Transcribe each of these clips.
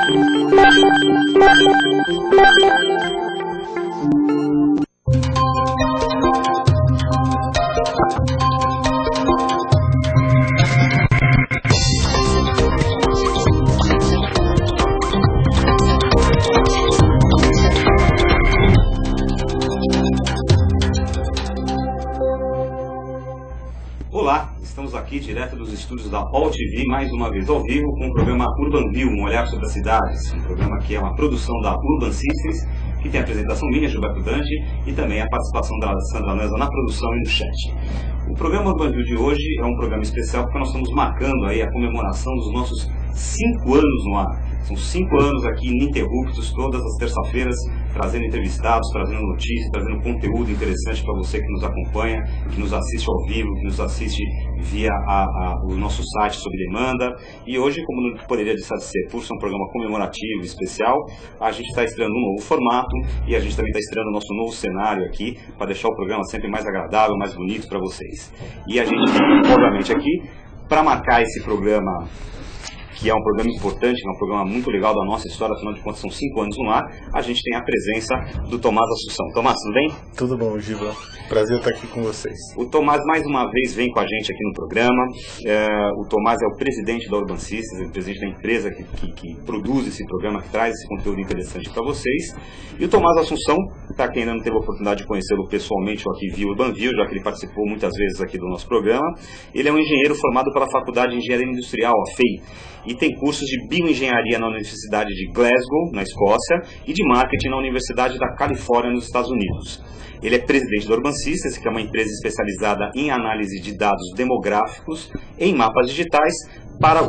Olá, estamos aqui direto dos estúdios da All TV, mais uma vez ao vivo, com o programa Urban View, um olhar sobre as cidades, um programa que é uma produção da Urban Systems, que tem a apresentação minha, Gilberto Dante, e também a participação da Sandra Lanza na produção e no chat. O programa Urban View de hoje é um programa especial porque nós estamos marcando aí a comemoração dos nossos 5 anos no ar. São 5 anos aqui ininterruptos, todas as terças-feiras, trazendo entrevistados, trazendo notícias, trazendo conteúdo interessante para você que nos acompanha, que nos assiste ao vivo, que nos assiste via o nosso site sob demanda. E hoje, como não poderia deixar de ser, por ser um programa comemorativo, especial, a gente está estreando um novo formato e a gente também está estreando o nosso novo cenário aqui, para deixar o programa sempre mais agradável, mais bonito para vocês. E a gente, obviamente, aqui, para marcar esse programa, que é um programa importante, é um programa muito legal da nossa história, afinal de contas são 5 anos no ar, a gente tem a presença do Tomás Assunção. Tomás, tudo bem? Tudo bom, Giba. Prazer estar aqui com vocês. O Tomás mais uma vez vem com a gente aqui no programa. O Tomás é o presidente da Urban Systems, é o presidente da empresa que produz esse programa, que traz esse conteúdo interessante para vocês. E o Tomás Assunção, para quem ainda não teve a oportunidade de conhecê-lo pessoalmente ou aqui via Urban View, já que ele participou muitas vezes aqui do nosso programa, ele é um engenheiro formado pela Faculdade de Engenharia Industrial, a FEI, e tem cursos de bioengenharia na Universidade de Glasgow, na Escócia, e de marketing na Universidade da Califórnia, nos Estados Unidos. Ele é presidente da Urban Systems, que é uma empresa especializada em análise de dados demográficos em mapas digitais para o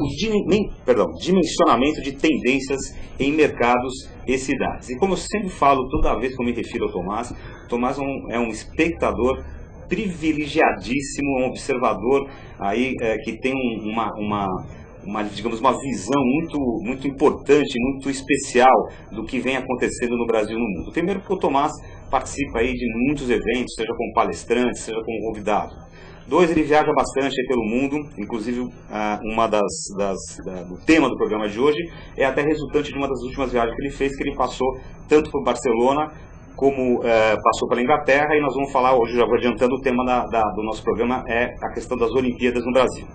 dimensionamento de tendências em mercados e cidades. E como eu sempre falo, toda vez que eu me refiro ao Tomás, o Tomás é um espectador privilegiadíssimo, um observador aí que tem digamos, uma visão muito importante, muito especial do que vem acontecendo no Brasil e no mundo. Primeiro porque o Tomás participa aí de muitos eventos, seja como palestrante, seja como convidado. 2, ele viaja bastante aí pelo mundo, inclusive do tema do programa de hoje é até resultante de uma das últimas viagens que ele fez, que ele passou tanto por Barcelona como passou pela Inglaterra, e nós vamos falar hoje, já vou adiantando, o tema do nosso programa é a questão das Olimpíadas no Brasil.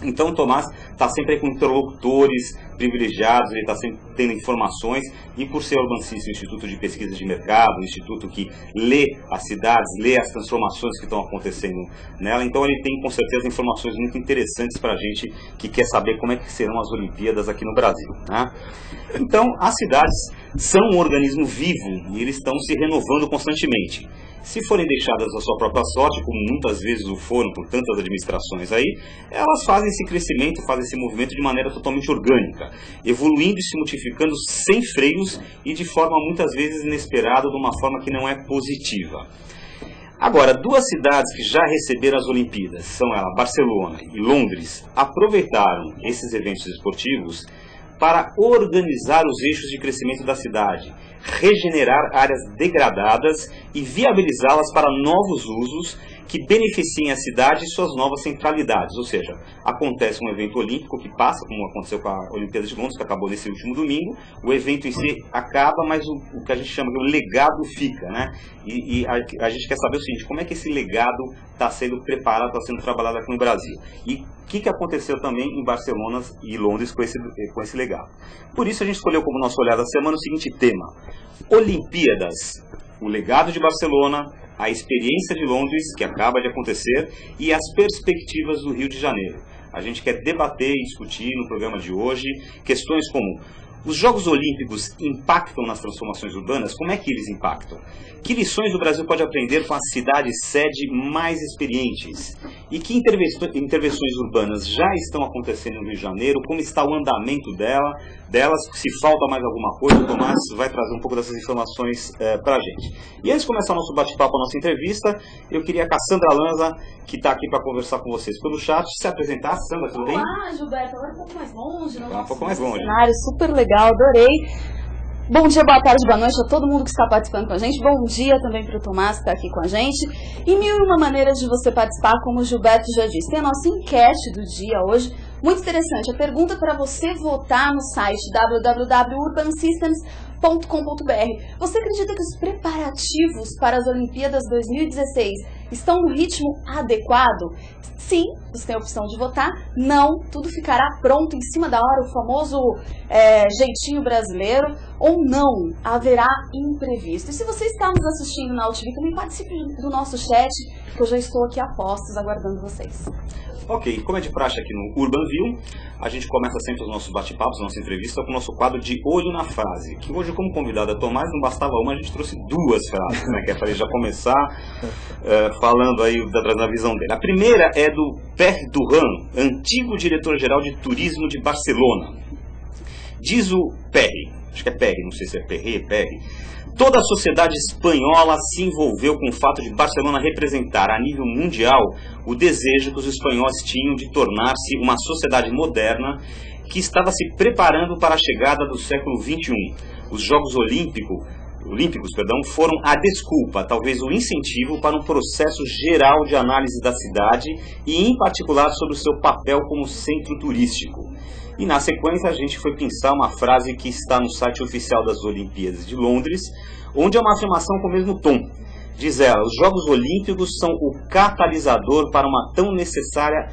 Então o Tomás está sempre aí com interlocutores privilegiados, ele está sempre tendo informações, e por ser Urban Systems, Instituto de Pesquisa de Mercado, um instituto que lê as cidades, lê as transformações que estão acontecendo nela, então ele tem com certeza informações muito interessantes para a gente que quer saber como é que serão as Olimpíadas aqui no Brasil, né? Então as cidades são um organismo vivo e eles estão se renovando constantemente. Se forem deixadas à sua própria sorte, como muitas vezes o foram por tantas administrações aí, elas fazem esse crescimento, fazem esse movimento de maneira totalmente orgânica, evoluindo e se multiplicando sem freios e de forma muitas vezes inesperada, de uma forma que não é positiva. Agora, 2 cidades que já receberam as Olimpíadas, são elas, Barcelona e Londres, aproveitaram esses eventos esportivos para organizar os eixos de crescimento da cidade, regenerar áreas degradadas e viabilizá-las para novos usos que beneficiem a cidade e suas novas centralidades. Ou seja, acontece um evento olímpico que passa, como aconteceu com a Olimpíada de Londres, que acabou nesse último domingo, o evento em si acaba, mas o que a gente chama de um legado fica, né? E a gente quer saber o seguinte, como é que esse legado está sendo preparado, está sendo trabalhado aqui no Brasil? E o que aconteceu também em Barcelona e Londres com esse legado? Por isso a gente escolheu como nosso olhar da semana o seguinte tema: Olimpíadas, o legado de Barcelona, a experiência de Londres, que acaba de acontecer, e as perspectivas do Rio de Janeiro. A gente quer debater e discutir no programa de hoje questões como: os Jogos Olímpicos impactam nas transformações urbanas? Como é que eles impactam? Que lições o Brasil pode aprender com as cidades sede mais experientes? E que intervenções urbanas já estão acontecendo no Rio de Janeiro? Como está o andamento delas? Se falta mais alguma coisa, o Tomás vai trazer um pouco dessas informações para a gente. E antes de começar o nosso bate-papo, a nossa entrevista, eu queria que a Sandra Lanza, que está aqui para conversar com vocês pelo chat, se apresentasse. Sandra, tudo bem? Olá, Gilberto, agora um pouco mais longe, no um pouco mais longe. Cenário super legal, adorei. Bom dia, boa tarde, boa noite a todo mundo que está participando com a gente. Bom dia também para o Tomás, que está aqui com a gente. E 1001 maneiras de você participar, como o Gilberto já disse. Tem a nossa enquete do dia hoje. Muito interessante. A pergunta para você votar no site www.urbansystems.com.br. Você acredita que os preparativos para as Olimpíadas 2016 estão no ritmo adequado? Sim, você tem a opção de votar. Não, tudo ficará pronto em cima da hora, o famoso jeitinho brasileiro. Ou não, haverá imprevisto. E se você está nos assistindo na UTV, também participe do nosso chat, que eu já estou aqui a postos aguardando vocês. Ok, como é de praxe aqui no Urban View, a gente começa sempre os nossos bate-papos, nossa entrevista, com o nosso quadro de Olho na Frase, que hoje, como convidado a Tomás, não bastava uma, a gente trouxe duas frases, né, que é para ele já começar falando aí da visão dele. A primeira é do Perry Durhan, antigo diretor-geral de turismo de Barcelona. Diz o Perry, acho que é Perry, não sei se é Perry. Toda a sociedade espanhola se envolveu com o fato de Barcelona representar a nível mundial o desejo que os espanhóis tinham de tornar-se uma sociedade moderna que estava se preparando para a chegada do século XXI. Os Jogos Olímpicos, foram a desculpa, talvez o incentivo para um processo geral de análise da cidade e, em particular, sobre o seu papel como centro turístico. E na sequência a gente foi pensar uma frase que está no site oficial das Olimpíadas de Londres, onde é uma afirmação com o mesmo tom. Diz ela: os Jogos Olímpicos são o catalisador para uma tão necessária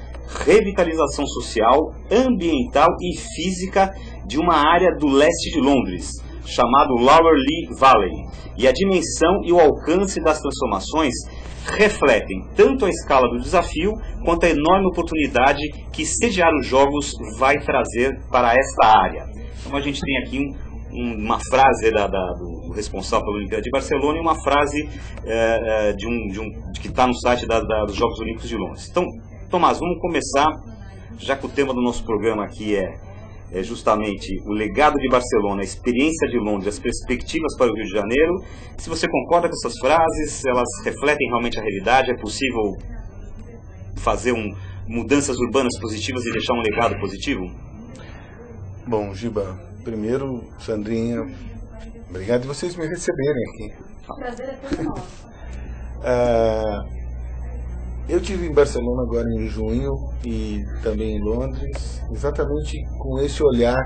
revitalização social, ambiental e física de uma área do leste de Londres, chamado Lower Lee Valley. E a dimensão e o alcance das transformações refletem tanto a escala do desafio quanto a enorme oportunidade que sediar os Jogos vai trazer para esta área. Então a gente tem aqui uma frase do responsável pela Olimpíada de Barcelona e uma frase que está no site dos Jogos Olímpicos de Londres. Então, Tomás, vamos começar, já que o tema do nosso programa aqui é justamente o legado de Barcelona, a experiência de Londres, as perspectivas para o Rio de Janeiro. Se você concorda com essas frases, elas refletem realmente a realidade, é possível fazer mudanças urbanas positivas e deixar um legado positivo? Bom, Giba, primeiro, Sandrinha, obrigado de vocês me receberem aqui. O prazer é todo nosso. Eu estive em Barcelona agora em junho e também em Londres, exatamente com esse olhar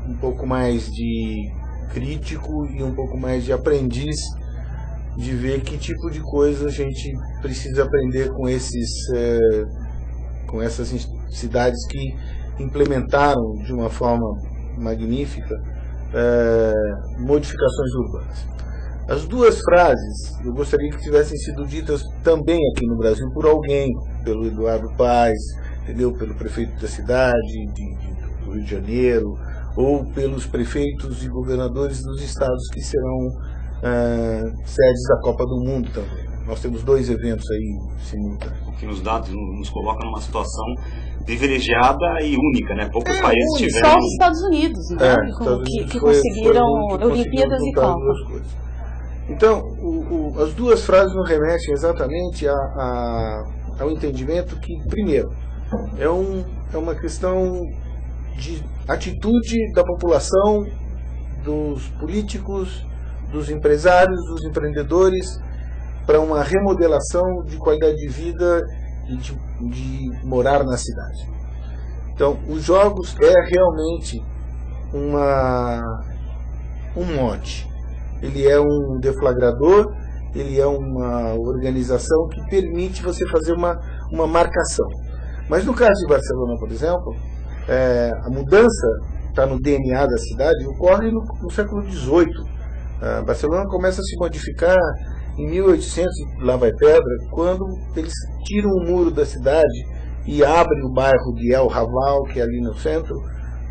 um pouco mais de crítico e um pouco mais de aprendiz, de ver que tipo de coisa a gente precisa aprender com essas cidades que implementaram de uma forma magnífica modificações urbanas. As duas frases eu gostaria que tivessem sido ditas também aqui no Brasil por alguém, pelo Eduardo Paes, entendeu? Pelo prefeito da cidade do Rio de Janeiro, ou pelos prefeitos e governadores dos estados que serão sedes da Copa do Mundo também. Nós temos dois eventos aí simultâneos. O que nos coloca numa situação privilegiada e única, né? Poucos países tiveram... Só os Estados Unidos, né? Que conseguiram Olimpíadas e Copa. Então, as duas frases nos remetem exatamente ao entendimento que, primeiro, é uma questão de atitude da população, dos políticos, dos empresários, dos empreendedores, para uma remodelação de qualidade de vida e de morar na cidade. Então, os Jogos é realmente um mote. Ele é um deflagrador, ele é uma organização que permite você fazer uma marcação. Mas no caso de Barcelona, por exemplo, a mudança está no DNA da cidade, ocorre no século XVIII. Barcelona começa a se modificar em 1800, lá vai pedra, quando eles tiram o muro da cidade e abrem o bairro de El Raval, que é ali no centro,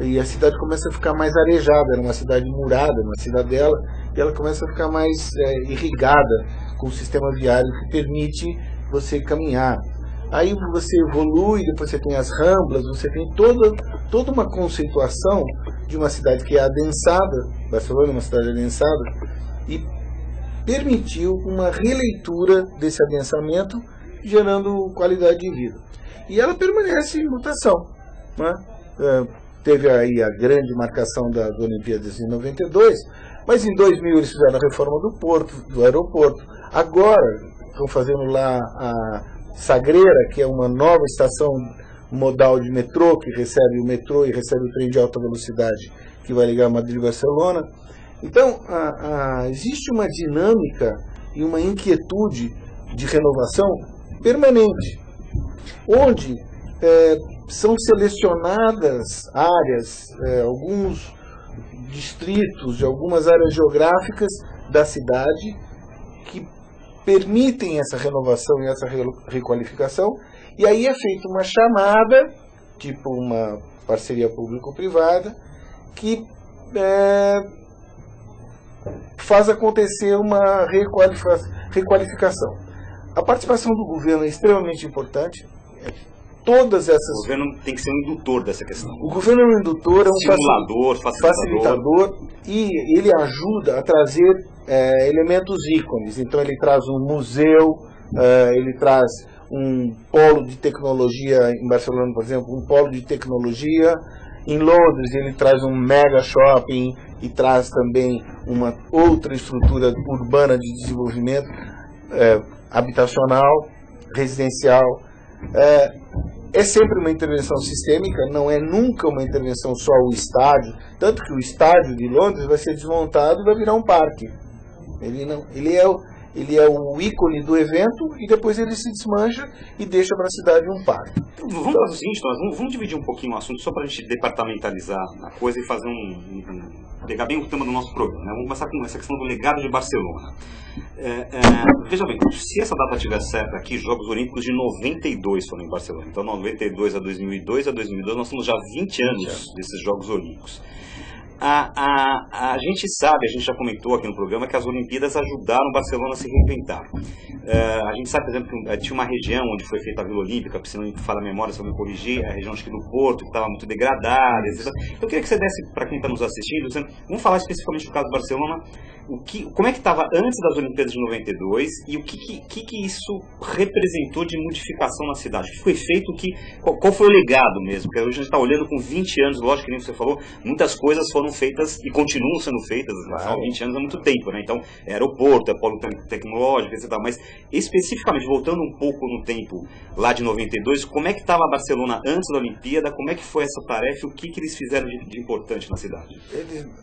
e a cidade começa a ficar mais arejada, era uma cidade murada, uma cidadela, e ela começa a ficar mais irrigada com o sistema viário que permite você caminhar. Aí você evolui, depois você tem as ramblas, você tem toda uma conceituação de uma cidade que é adensada, Barcelona é uma cidade adensada, e permitiu uma releitura desse adensamento, gerando qualidade de vida. E ela permanece em mutação, né? Teve aí a grande marcação das Olimpíadas em 92, mas em 2000 eles fizeram a reforma do aeroporto. Agora estão fazendo lá a Sagreira, que é uma nova estação modal de metrô, que recebe o metrô e recebe o trem de alta velocidade, que vai ligar Madrid e Barcelona. Então, existe uma dinâmica e uma inquietude de renovação permanente, onde são selecionadas áreas, alguns distritos de algumas áreas geográficas da cidade que permitem essa renovação e essa requalificação, e aí é feita uma chamada, tipo uma parceria público-privada, que faz acontecer uma requalificação. A participação do governo é extremamente importante. Todas essas... O governo tem que ser um indutor dessa questão. O governo é um indutor, é um simulador, facilitador, e ele ajuda a trazer elementos ícones. Então ele traz um museu, ele traz um polo de tecnologia em Barcelona, por exemplo, um polo de tecnologia. Em Londres ele traz um mega shopping e traz também uma outra estrutura urbana de desenvolvimento habitacional, residencial. É sempre uma intervenção sistêmica, não é nunca uma intervenção só o estádio, tanto que o estádio de Londres vai ser desmontado e vai virar um parque. Ele é o ícone do evento e depois ele se desmancha e deixa para a cidade um parque. Vamos fazer o seguinte, vamos dividir um pouquinho o assunto só para a gente departamentalizar a coisa e fazer pegar bem o tema do nosso programa, né? Vamos começar com essa questão do legado de Barcelona. Veja bem, se essa data estiver certa aqui, Jogos Olímpicos de 92 foram em Barcelona. Então, 92 a 2002 nós temos já 20 anos desses Jogos Olímpicos. A gente sabe, a gente já comentou aqui no programa, que as Olimpíadas ajudaram Barcelona a se reinventar. A gente sabe, por exemplo, que tinha uma região onde foi feita a Vila Olímpica, se não me falha a memória, se eu me corrigir, a região acho que do Porto, que estava muito degradada, etc. Então eu queria que você desse, para quem está nos assistindo, vamos falar especificamente do caso do Barcelona, como é que estava antes das Olimpíadas de 92 e o que isso representou de modificação na cidade? O que foi feito, qual foi o legado mesmo? Porque hoje a gente está olhando com 20 anos, lógico que nem você falou, muitas coisas foram feitas e continuam sendo feitas, claro. 20 anos é muito tempo, né? Então, aeroporto, polo tecnológico, etc. Mas, especificamente, voltando um pouco no tempo lá de 92, como é que estava Barcelona antes da Olimpíada, como é que foi essa tarefa e o que eles fizeram de importante na cidade?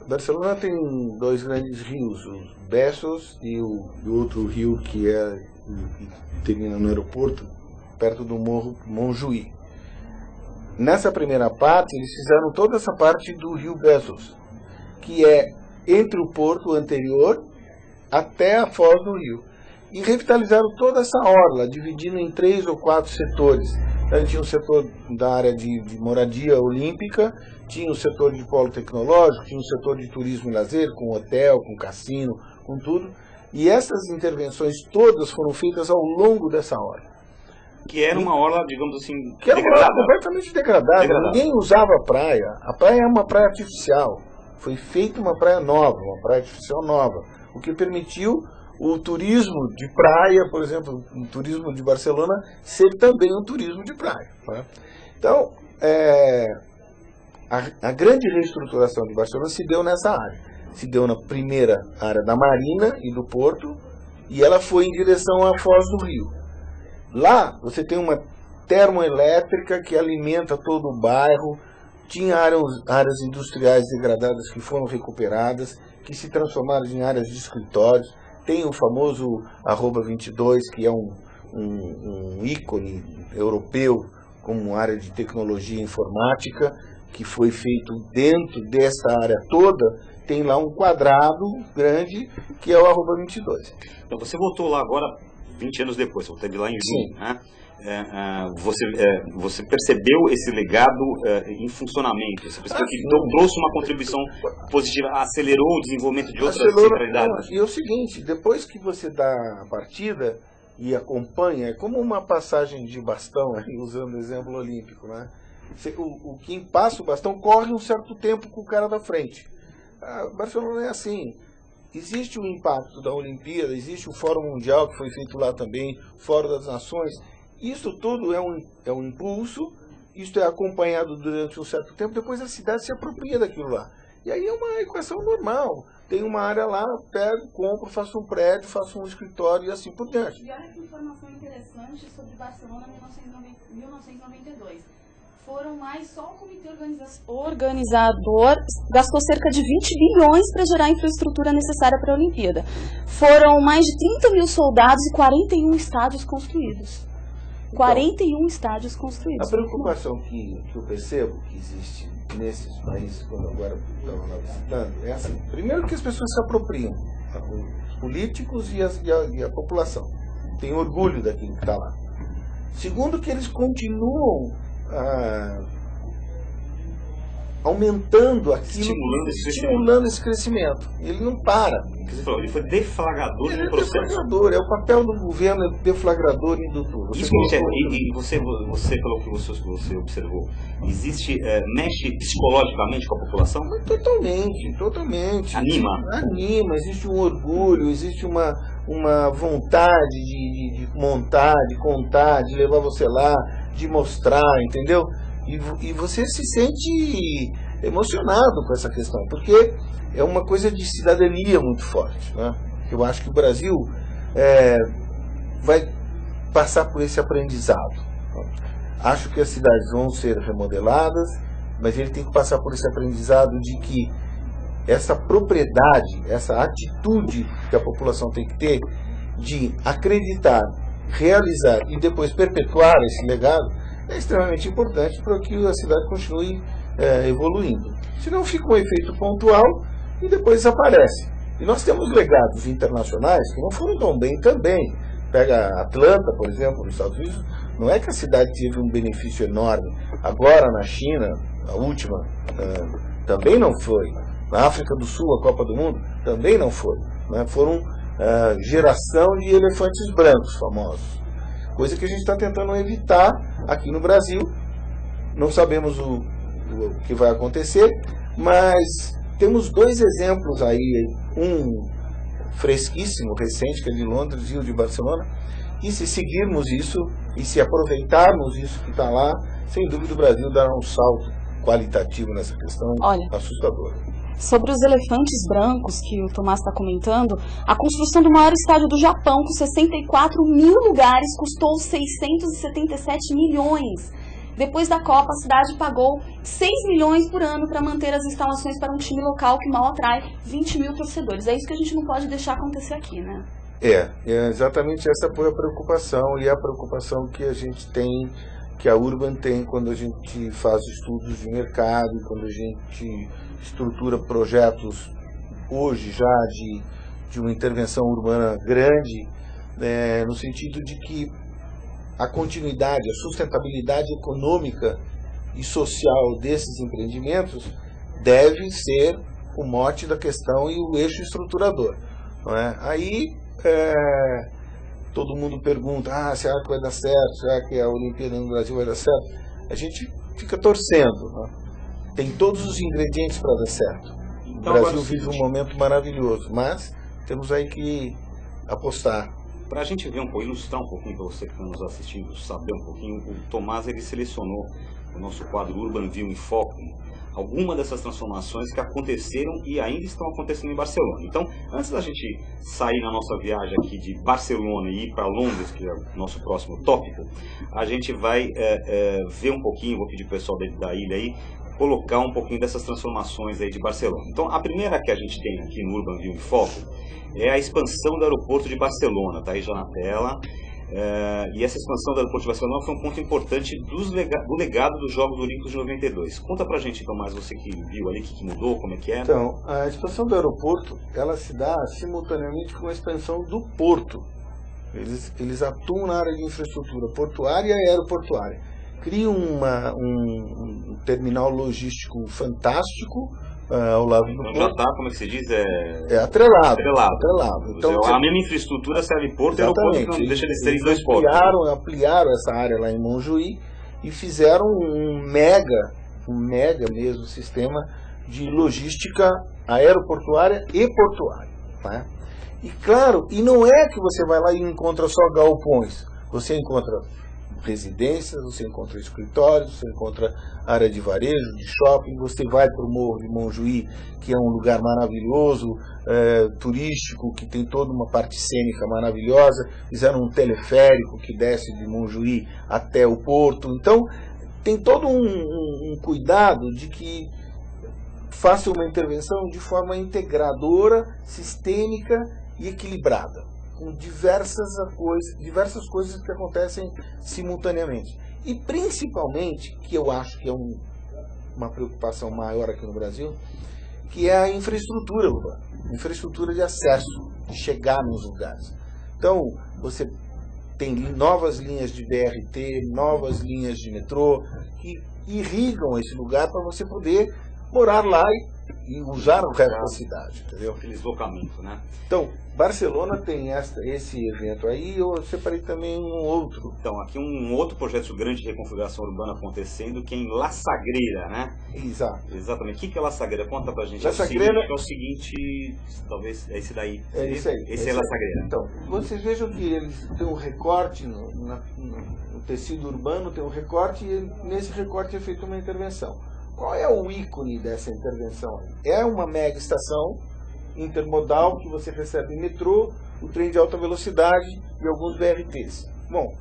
Barcelona tem dois grandes rios, o Bessos e o outro rio que termina no aeroporto, perto do Morro Montjuïc. Nessa primeira parte, eles fizeram toda essa parte do rio Bessos, que é entre o porto anterior até a foz do rio. E revitalizaram toda essa orla, dividindo em 3 ou 4 setores. Então, tinha um setor da área de moradia olímpica, tinha um setor de polo tecnológico, tinha um setor de turismo e lazer, com hotel, com cassino, com tudo. E essas intervenções todas foram feitas ao longo dessa orla. Que era uma orla, digamos assim, que era uma orla completamente degradada. Ninguém usava a praia. A praia é uma praia artificial. Foi feita uma praia nova, uma praia artificial nova, o que permitiu o turismo de praia, por exemplo, o turismo de Barcelona, ser também um turismo de praia. Né? Então, a grande reestruturação de Barcelona se deu nessa área. Se deu na primeira área da Marina e do Porto, e ela foi em direção à Foz do Rio. Lá, você tem uma termoelétrica que alimenta todo o bairro, tinha áreas industriais degradadas que foram recuperadas, que se transformaram em áreas de escritórios. Tem o famoso @22, que é um ícone europeu como área de tecnologia informática, que foi feito dentro dessa área toda. Tem lá um quadrado grande, que é o @22. Então você voltou lá agora 20 anos depois, você esteve lá em junho, né? Você percebeu esse legado em funcionamento? Você percebeu que trouxe uma contribuição positiva, acelerou o desenvolvimento de outras centralidades? E é o seguinte, depois que você dá a partida e acompanha, é como uma passagem de bastão, usando o exemplo olímpico, né? Quem passa o bastão corre um certo tempo com o cara da frente. Barcelona é assim. Existe o impacto da Olimpíada, existe o Fórum Mundial que foi feito lá também, o Fórum das Nações. Isso tudo é um impulso, isso é acompanhado durante um certo tempo, depois a cidade se apropria daquilo lá. E aí é uma equação normal. Tem uma área lá, pego, compro, faço um prédio, faço um escritório e assim por diante. E olha que informação interessante sobre Barcelona em 1992. Foram mais, só o comitê organizador gastou cerca de 20 bilhões para gerar a infraestrutura necessária para a Olimpíada. Foram mais de 30 mil soldados e 41 estádios construídos. Então, 41 estádios construídos. A preocupação que eu percebo que existe nesses países, quando agora estava lá visitando, é assim: primeiro, que as pessoas se apropriam, os políticos e a população tem orgulho daquilo que está lá. Segundo, que eles continuam aumentando aquilo, estimulando esse crescimento. Ele não para. Ele foi deflagrador do processo. Deflagrador, é o papel do governo, é deflagrador e indutor. Isso e você, pelo que você observou, mexe psicologicamente com a população? Totalmente. Anima, existe um orgulho, existe uma vontade de montar, de contar, de levar você lá, de mostrar, entendeu? E você se sente emocionado com essa questão, porque é uma coisa de cidadania muito forte, né? Eu acho que o Brasil vai passar por esse aprendizado. Acho que as cidades vão ser remodeladas, mas ele tem que passar por esse aprendizado de que essa propriedade, essa atitude que a população tem que ter de acreditar, realizar e depois perpetuar esse legado é extremamente importante para que a cidade continue evoluindo. Senão fica um efeito pontual e depois desaparece. E nós temos legados internacionais que não foram tão bem também. Pega Atlanta, por exemplo, nos Estados Unidos, não é que a cidade teve um benefício enorme. Agora na China, a última, também não foi. Na África do Sul, a Copa do Mundo, também não foi. Né? Foram geração de elefantes brancos famosos. Coisa que a gente está tentando evitar aqui no Brasil. Não sabemos o que vai acontecer, mas temos dois exemplos aí, um fresquíssimo, recente, que é de Londres e o de Barcelona, e se seguirmos isso e se aproveitarmos isso que está lá, sem dúvida o Brasil dará um salto qualitativo nessa questão. Olha, assustadora. Sobre os elefantes brancos que o Tomás está comentando, a construção do maior estádio do Japão, com 64 mil lugares, custou 677 milhões. Depois da Copa, a cidade pagou 6 milhões por ano para manter as instalações para um time local que mal atrai 20 mil torcedores. É isso que a gente não pode deixar acontecer aqui, né? Exatamente essa foi a preocupação, e a preocupação que a gente tem, que a Urban tem quando a gente faz estudos de mercado, quando a gente estrutura projetos hoje já de uma intervenção urbana grande, no sentido de que a continuidade, a sustentabilidade econômica e social desses empreendimentos deve ser o mote da questão e o eixo estruturador. Não é? Aí todo mundo pergunta, será que vai dar certo? Será que a Olimpíada no Brasil vai dar certo? A gente fica torcendo, né? Tem todos os ingredientes para dar certo. Então, o Brasil vive um momento maravilhoso, mas temos aí que apostar. Para a gente ver ilustrar um pouquinho, para você que está nos assistindo, saber um pouquinho, o Tomás ele selecionou o nosso quadro Urban View em Foco, algumas dessas transformações que aconteceram e ainda estão acontecendo em Barcelona. Então, antes da gente sair na nossa viagem aqui de Barcelona e ir para Londres, que é o nosso próximo tópico, a gente vai ver um pouquinho, vou pedir para o pessoal da ilha aí, colocar um pouquinho dessas transformações aí de Barcelona. Então, a primeira que a gente tem aqui no Urban View em Foco é a expansão do aeroporto de Barcelona, está aí já na tela. E essa expansão do aeroporto de Barcelona foi um ponto importante do legado dos Jogos Olímpicos de 92. Conta pra gente, então, mais você que viu ali, o que mudou, como é que é? Então, a expansão do aeroporto, ela se dá simultaneamente com a expansão do porto. Eles atuam na área de infraestrutura portuária e aeroportuária. Criam um terminal logístico fantástico ao lado do porto. Já está, como é que se diz? Atrelado. Então, a mesma infraestrutura serve porto e aeroporto, não deixa de ser em dois portos. Ampliaram essa área lá em Montjuïc e fizeram um mega mesmo sistema de logística aeroportuária e portuária. Tá? E claro, e não é que você vai lá e encontra só galpões. Você encontra residências, você encontra escritórios, você encontra área de varejo, de shopping, você vai para o Morro de Montjuïc, que é um lugar maravilhoso, turístico, que tem toda uma parte cênica maravilhosa, fizeram um teleférico que desce de Montjuïc até o porto. Então, tem todo um cuidado de que faça uma intervenção de forma integradora, sistêmica e equilibrada, com diversas coisas que acontecem simultaneamente. E principalmente, que eu acho que é uma preocupação maior aqui no Brasil, que é a infraestrutura urbana, infraestrutura de acesso, de chegar nos lugares. Então, você tem novas linhas de BRT, novas linhas de metrô, que irrigam esse lugar para você poder morar lá e usar o resto da cidade, entendeu? Aquele deslocamento, né? Então, Barcelona tem esse evento aí, eu separei também um outro. Então, aqui um outro projeto grande de reconfiguração urbana acontecendo, que é em La Sagrera, né? Exato. Exatamente. O que é La Sagrera? Conta pra gente. La Sagrera é o seguinte, talvez é esse daí. É isso aí. Esse é La Sagrera. Então, vocês vejam que eles têm um recorte no tecido urbano, tem um recorte e nesse recorte é feita uma intervenção. Qual é o ícone dessa intervenção? É uma mega estação intermodal que você recebe metrô, o trem de alta velocidade e alguns BRTs. Bom,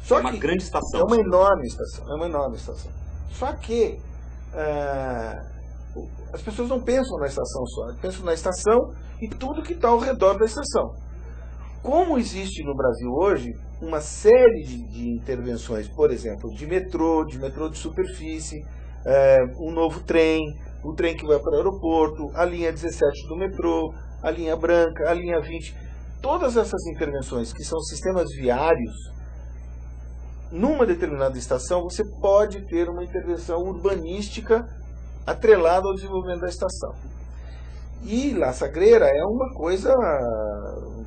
só é uma que grande estação. É uma enorme estação. Só que as pessoas não pensam na estação só, pensam na estação e tudo que está ao redor da estação. Como existe no Brasil hoje uma série de intervenções, por exemplo, de metrô de superfície, um novo trem, o trem que vai para o aeroporto, a linha 17 do metrô, a linha branca, a linha 20. Todas essas intervenções que são sistemas viários, numa determinada estação, você pode ter uma intervenção urbanística atrelada ao desenvolvimento da estação. E La Sagrera é uma coisa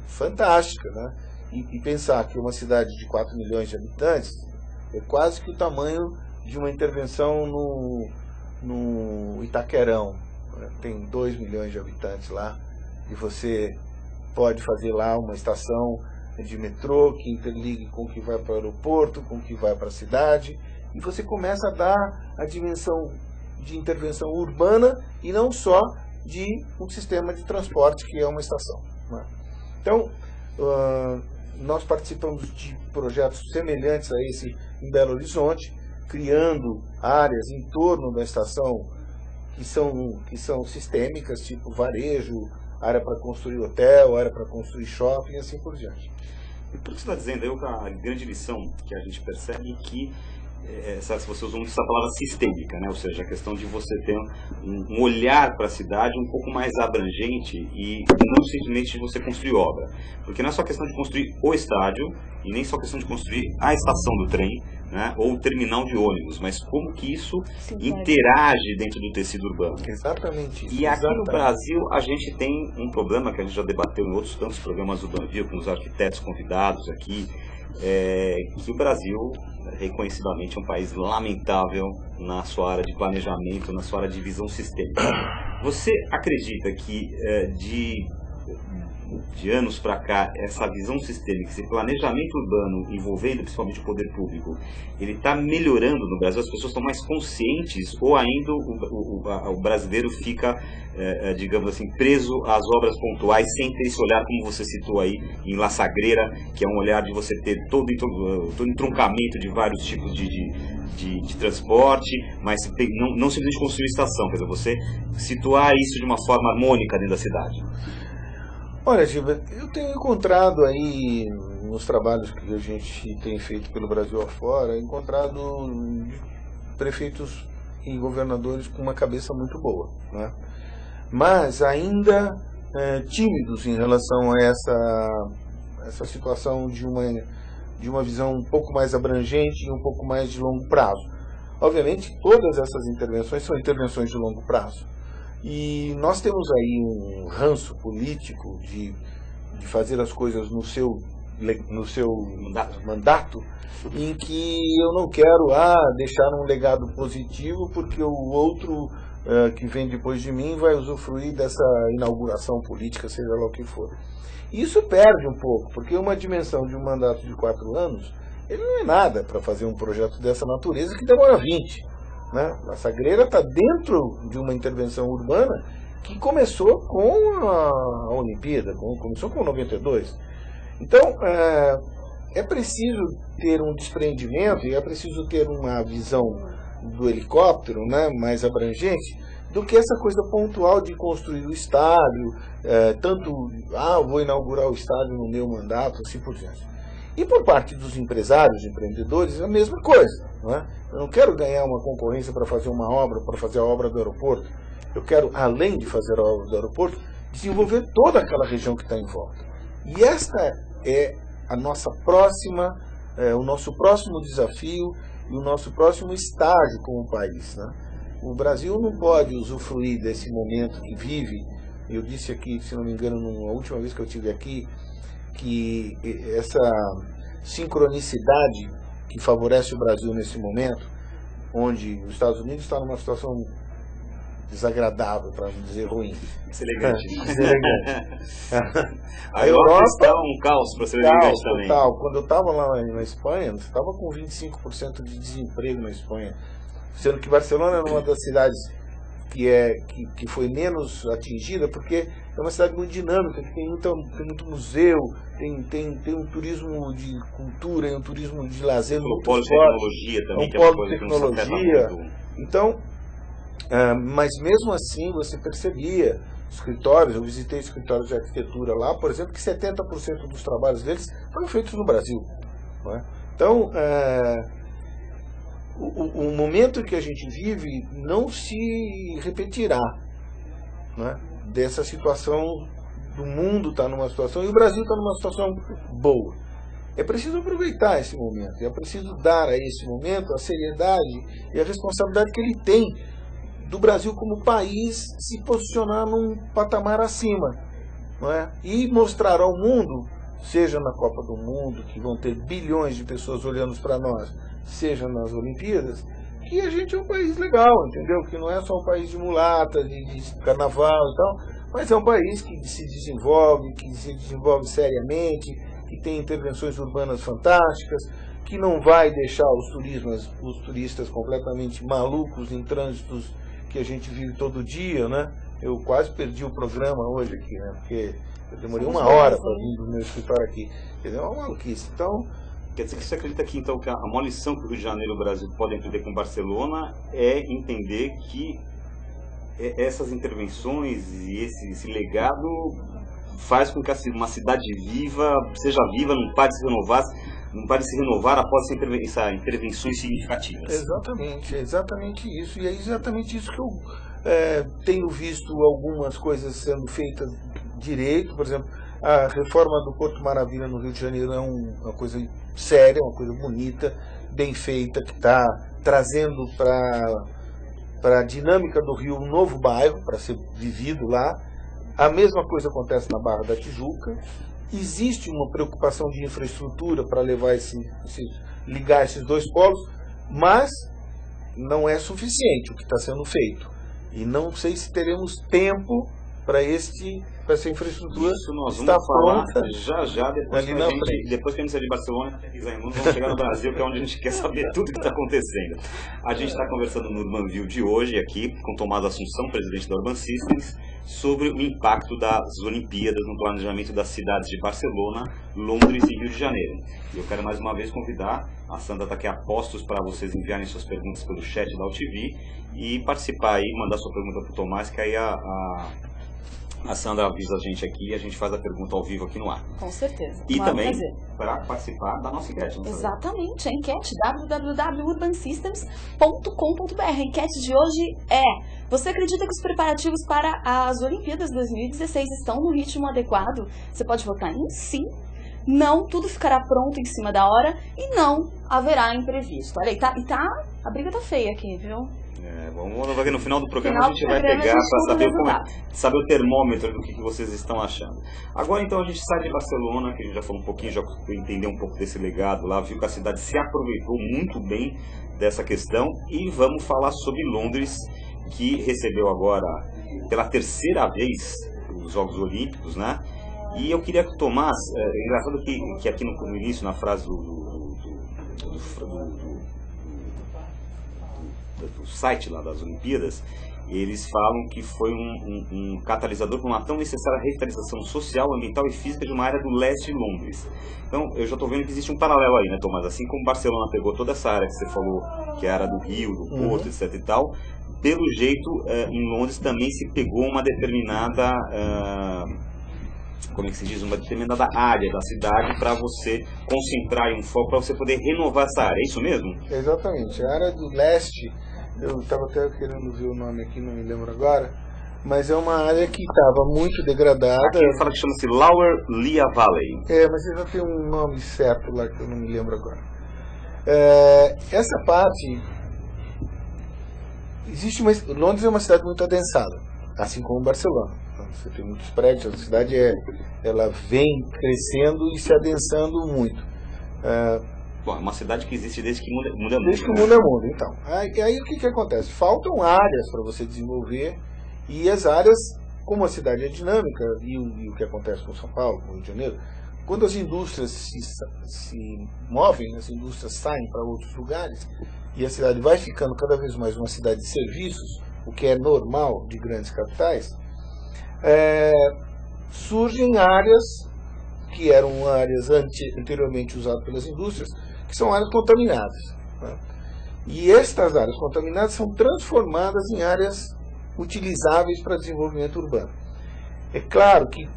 fantástica, né? E pensar que uma cidade de 4 milhões de habitantes é quase que o tamanho de uma intervenção no Itaquerão. Tem 2 milhões de habitantes lá e você pode fazer lá uma estação de metrô que interligue com o que vai para o aeroporto, com o que vai para a cidade, e você começa a dar a dimensão de intervenção urbana e não só de um sistema de transporte que é uma estação, né? Então, nós participamos de projetos semelhantes a esse em Belo Horizonte, criando áreas em torno da estação que são sistêmicas, tipo varejo, área para construir hotel, área para construir shopping e assim por diante. E por que você está dizendo aí, a grande lição que a gente percebe que se você usou muito essa palavra sistêmica, né? Ou seja, a questão de você ter um olhar para a cidade um pouco mais abrangente e não simplesmente de você construir obra. Porque não é só questão de construir o estádio e nem só questão de construir a estação do trem, né? Ou o terminal de ônibus, mas como que isso interage dentro do tecido urbano. Exatamente isso. E aqui no Brasil a gente tem um problema que a gente já debateu em outros tantos programas do Banvio, com os arquitetos convidados aqui, que o Brasil reconhecidamente é um país lamentável na sua área de planejamento, na sua área de visão sistêmica. Você acredita que de anos para cá, essa visão sistêmica, esse planejamento urbano envolvendo principalmente o poder público, ele está melhorando no Brasil? As pessoas estão mais conscientes ou ainda o brasileiro fica, digamos assim, preso às obras pontuais sem ter esse olhar, como você citou aí, em La Sagrera, que é um olhar de você ter todo entroncamento de vários tipos de transporte, mas não simplesmente construir estação, quer dizer, você situar isso de uma forma harmônica dentro da cidade? Olha, Gilberto, eu tenho encontrado aí, nos trabalhos que a gente tem feito pelo Brasil afora, encontrado prefeitos e governadores com uma cabeça muito boa, né? Mas ainda tímidos em relação a essa situação de uma visão um pouco mais abrangente e um pouco mais de longo prazo. Obviamente, todas essas intervenções são intervenções de longo prazo. E nós temos aí um ranço político de fazer as coisas no seu mandato, em que eu não quero deixar um legado positivo porque o outro que vem depois de mim vai usufruir dessa inauguração política, seja lá o que for. E isso perde um pouco, porque uma dimensão de um mandato de 4 anos, ele não é nada para fazer um projeto dessa natureza que demora 20. Né? A Sagrera está dentro de uma intervenção urbana que começou com a Olimpíada, começou com 92. Então, é preciso ter um desprendimento e é preciso ter uma visão do helicóptero, né, mais abrangente, do que essa coisa pontual de construir o estádio, vou inaugurar o estádio no meu mandato, assim por diante. E por parte dos empresários, empreendedores, é a mesma coisa. Não é? Eu não quero ganhar uma concorrência para fazer uma obra, para fazer a obra do aeroporto. Eu quero, além de fazer a obra do aeroporto, desenvolver toda aquela região que está em volta. E esta é a nossa o nosso próximo desafio e o nosso próximo estágio como país, né? O Brasil não pode usufruir desse momento que vive. Eu disse aqui, se não me engano, na última vez que eu estive aqui, que essa sincronicidade que favorece o Brasil nesse momento, onde os Estados Unidos está numa situação desagradável, para não dizer ruim. Deselegante. A Europa está um caos para ser elegante também. Quando eu estava lá na Espanha, você estava com 25% de desemprego na Espanha, sendo que Barcelona é uma das cidades que foi menos atingida, porque é uma cidade muito dinâmica, que tem muito museu, tem um turismo de cultura, um turismo de lazer muito forte. Um polo de tecnologia também, que é uma coisa que não se afeta muito. Então, mas mesmo assim você percebia escritórios, eu visitei escritórios de arquitetura lá, por exemplo, que 70% dos trabalhos deles foram feitos no Brasil. Não é? Então, o momento que a gente vive não se repetirá, né? Dessa situação do mundo está numa situação e o Brasil está numa situação boa. É preciso aproveitar esse momento, é preciso dar a esse momento a seriedade e a responsabilidade que ele tem do Brasil como país se posicionar num patamar acima, não é? E mostrar ao mundo, seja na Copa do Mundo, que vão ter bilhões de pessoas olhando para nós, seja nas Olimpíadas, que a gente é um país legal, entendeu? Que não é só um país de mulata, de carnaval e tal, mas é um país que se desenvolve seriamente, que tem intervenções urbanas fantásticas, que não vai deixar os turistas completamente malucos em trânsitos que a gente vive todo dia, né? Eu quase perdi o programa hoje aqui, né? Porque eu demorei uma hora para vir do meu escritório aqui. É uma maluquice. Então, quer dizer que você acredita que, então, que a maior lição que o Rio de Janeiro e o Brasil podem aprender com Barcelona é entender que essas intervenções e esse legado faz com que uma cidade seja viva, não pare de se renovar após essas intervenções significativas. Exatamente, é exatamente isso. E é exatamente isso que eu tenho visto algumas coisas sendo feitas direito. Por exemplo, a reforma do Porto Maravilha no Rio de Janeiro é uma coisa séria, uma coisa bonita, bem feita, que está trazendo para a dinâmica do Rio um novo bairro para ser vivido lá. A mesma coisa acontece na Barra da Tijuca. Existe uma preocupação de infraestrutura para levar ligar esses dois polos, mas não é suficiente o que está sendo feito. E não sei se teremos tempo para essa infraestrutura. Isso nós estar vamos falar pronta já depois que a gente sair de Barcelona, vamos chegar no Brasil, que é onde a gente quer saber tudo o que está acontecendo. A gente está conversando no Urban View de hoje aqui com Tomás Assunção, presidente da Urban Systems, sobre o impacto das Olimpíadas no planejamento das cidades de Barcelona, Londres e Rio de Janeiro. E eu quero mais uma vez convidar, a Sandra está aqui a postos para vocês enviarem suas perguntas pelo chat da UTV e participar aí, mandar sua pergunta para o Tomás, que aí a Sandra avisa a gente aqui e a gente faz a pergunta ao vivo aqui no ar. Com certeza. E também para participar da nossa enquete. Exatamente, a enquete www.urbansystems.com.br. A enquete de hoje é: você acredita que os preparativos para as Olimpíadas 2016 estão no ritmo adequado? Você pode votar em sim, não, tudo ficará pronto em cima da hora e não haverá imprevisto. Olha aí, a briga tá feia aqui, viu? Vamos ver que no final do programa a gente vai pegar para saber o termômetro do que vocês estão achando. Agora então a gente sai de Barcelona, que a gente já falou um pouquinho, já entendeu um pouco desse legado lá, viu que a cidade se aproveitou muito bem dessa questão, e vamos falar sobre Londres, que recebeu agora pela terceira vez os Jogos Olímpicos, né? E eu queria que o Tomás, é engraçado que aqui no início, na frase do site lá das Olimpíadas, eles falam que foi um catalisador para uma tão necessária revitalização social, ambiental e física de uma área do leste de Londres. Então, eu já estou vendo que existe um paralelo aí, né, Tomás? Assim como Barcelona pegou toda essa área que você falou, que é a área do Rio, do Porto, etc e tal, pelo jeito, em Londres também se pegou uma determinada, como é que se diz, uma determinada área da cidade para você concentrar em um foco, para você poder renovar essa área, é isso mesmo? Exatamente, a área do leste, eu estava até querendo ver o nome aqui, não me lembro agora, mas é uma área que estava muito degradada. Aqui ele fala que chama-se Lower Lea Valley. Mas ele já tem um nome certo lá que eu não me lembro agora. Essa parte, Londres é uma cidade muito adensada, assim como Barcelona. Você tem muitos prédios, a cidade ela vem crescendo e se adensando muito. Bom, é uma cidade que existe desde que o mundo é mundo. Desde que o mundo é mundo, então. Aí o que acontece? Faltam áreas para você desenvolver, e as áreas, como a cidade é dinâmica, e o que acontece com São Paulo, com o Rio de Janeiro, quando as indústrias se movem, as indústrias saem para outros lugares, e a cidade vai ficando cada vez mais uma cidade de serviços, o que é normal de grandes capitais, surgem áreas que eram áreas anteriormente usadas pelas indústrias, que são áreas contaminadas, né? E estas áreas contaminadas são transformadas em áreas utilizáveis para desenvolvimento urbano. É claro que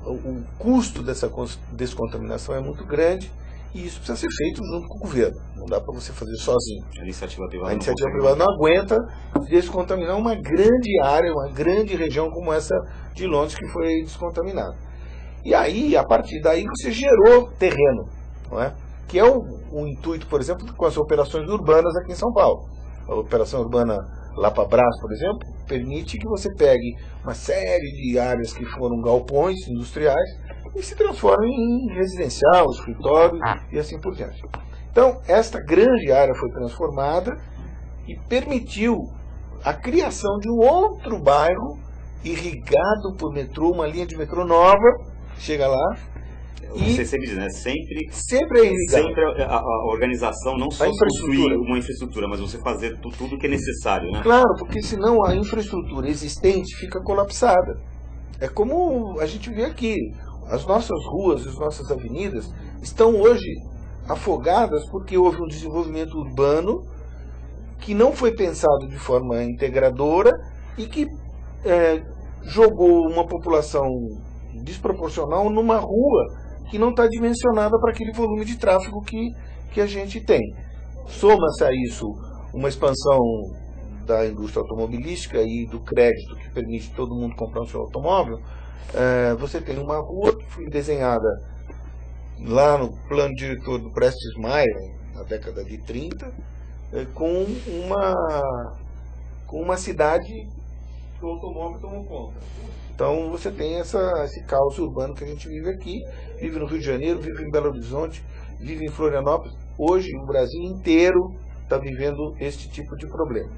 o custo dessa descontaminação é muito grande, e isso precisa ser feito junto com o governo. Não dá para você fazer sozinho. A iniciativa privada, não aguenta descontaminar uma grande área, uma grande região como essa de Londres que foi descontaminada. E aí, a partir daí, você gerou terreno, não é? Que é o intuito, por exemplo, com as operações urbanas aqui em São Paulo. A operação urbana Lapa Brás, por exemplo, permite que você pegue uma série de áreas que foram galpões industriais e se transformem em residencial, escritório e assim por diante. Então, esta grande área foi transformada e permitiu a criação de um outro bairro irrigado por metrô, uma linha de metrô nova, chega lá. Você sempre diz, né? Sempre é irrigado. Sempre a organização, não só construir uma infraestrutura, mas você fazer tudo que é necessário, né? Claro, porque senão a infraestrutura existente fica colapsada. É como a gente vê aqui. As nossas ruas, as nossas avenidas estão hoje afogadas porque houve um desenvolvimento urbano que não foi pensado de forma integradora e que jogou uma população desproporcional numa rua que não está dimensionada para aquele volume de tráfego que a gente tem. Soma-se a isso uma expansão da indústria automobilística e do crédito que permite todo mundo comprar o seu automóvel. Você tem uma rua que foi desenhada lá no plano diretor do Prestes Maia, na década de 30, com uma cidade que o automóvel tomou conta. Então você tem esse caos urbano que a gente vive aqui, vive no Rio de Janeiro, vive em Belo Horizonte, vive em Florianópolis. Hoje o Brasil inteiro está vivendo este tipo de problema.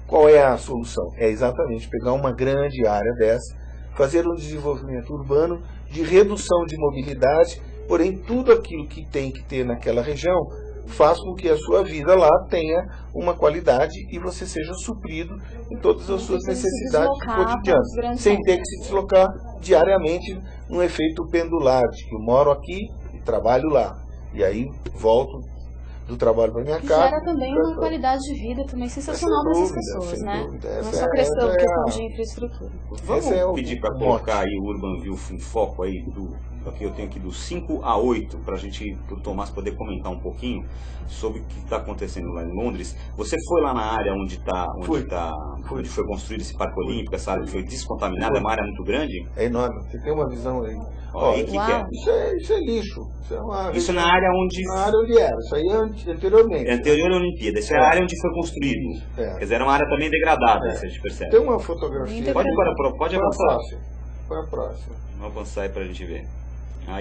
Qual é a solução? É exatamente pegar uma grande área dessa, fazer um desenvolvimento urbano de redução de mobilidade, porém tudo aquilo que tem que ter naquela região faz com que a sua vida lá tenha uma qualidade e você seja suprido em todas as suas necessidades cotidianas, sem ter que se deslocar diariamente num efeito pendular, de que eu moro aqui e trabalho lá, e aí volto do trabalho para minha casa. Gera também uma qualidade de vida também sensacional para essas pessoas, né? Não é só questão de infraestrutura. Vamos pedir para colocar aí o Urban View em foco aí aqui eu tenho aqui do 5 a 8 para o Tomás poder comentar um pouquinho sobre o que está acontecendo lá em Londres. Você foi lá na área onde foi construído esse Parque Olímpico, essa área que foi descontaminada, é uma área muito grande? É enorme, você tem uma visão aí. O que é? Isso é lixo. Isso na área onde... Na área onde era, isso aí é anteriormente. É anterior à Olimpíada, isso é a área onde foi construído. Quer dizer, era uma área também degradada, se a gente percebe. Tem uma fotografia. Pode avançar. Foi a próxima. Vamos avançar aí para a gente ver.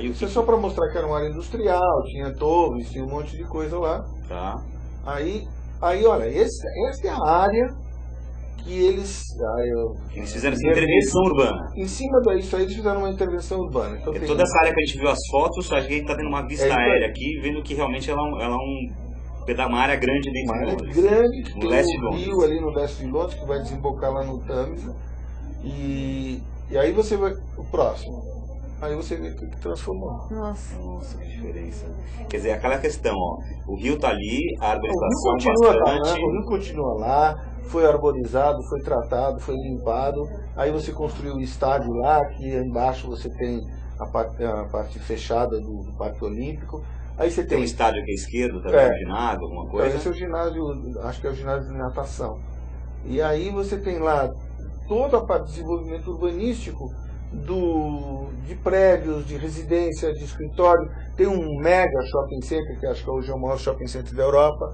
Isso é só para mostrar que era uma área industrial, tinha torres, tinha um monte de coisa lá. Tá. Aí olha, essa é a área que eles fizeram essa intervenção urbana. Em cima disso aí eles fizeram uma intervenção urbana. Então, toda essa área que a gente viu as fotos, a gente está tendo uma vista aérea aqui, vendo que realmente ela é uma área grande dentro de Londres. Uma área grande, que no tem leste de um Londres. rio ali no leste de Londres, que vai desembocar lá no Tâmisa. E aí você vai, o próximo, aí você vê que transformou. Nossa. Que diferença. Quer dizer, aquela questão, ó, o rio tá ali, a O rio arborização continua bastante. lá, o rio continua lá, foi arborizado, foi tratado, foi limpado. Aí você construiu o estádio lá, que embaixo você tem a parte fechada do Parque Olímpico. Aí você Tem um tem estádio aqui à esquerda, também um ginásio, alguma então, coisa. esse é o ginásio, acho que é o ginásio de natação. E aí você tem lá toda a parte de desenvolvimento urbanístico de prédios, de residência, de escritório. Tem um mega shopping center, que acho que hoje é o maior shopping center da Europa,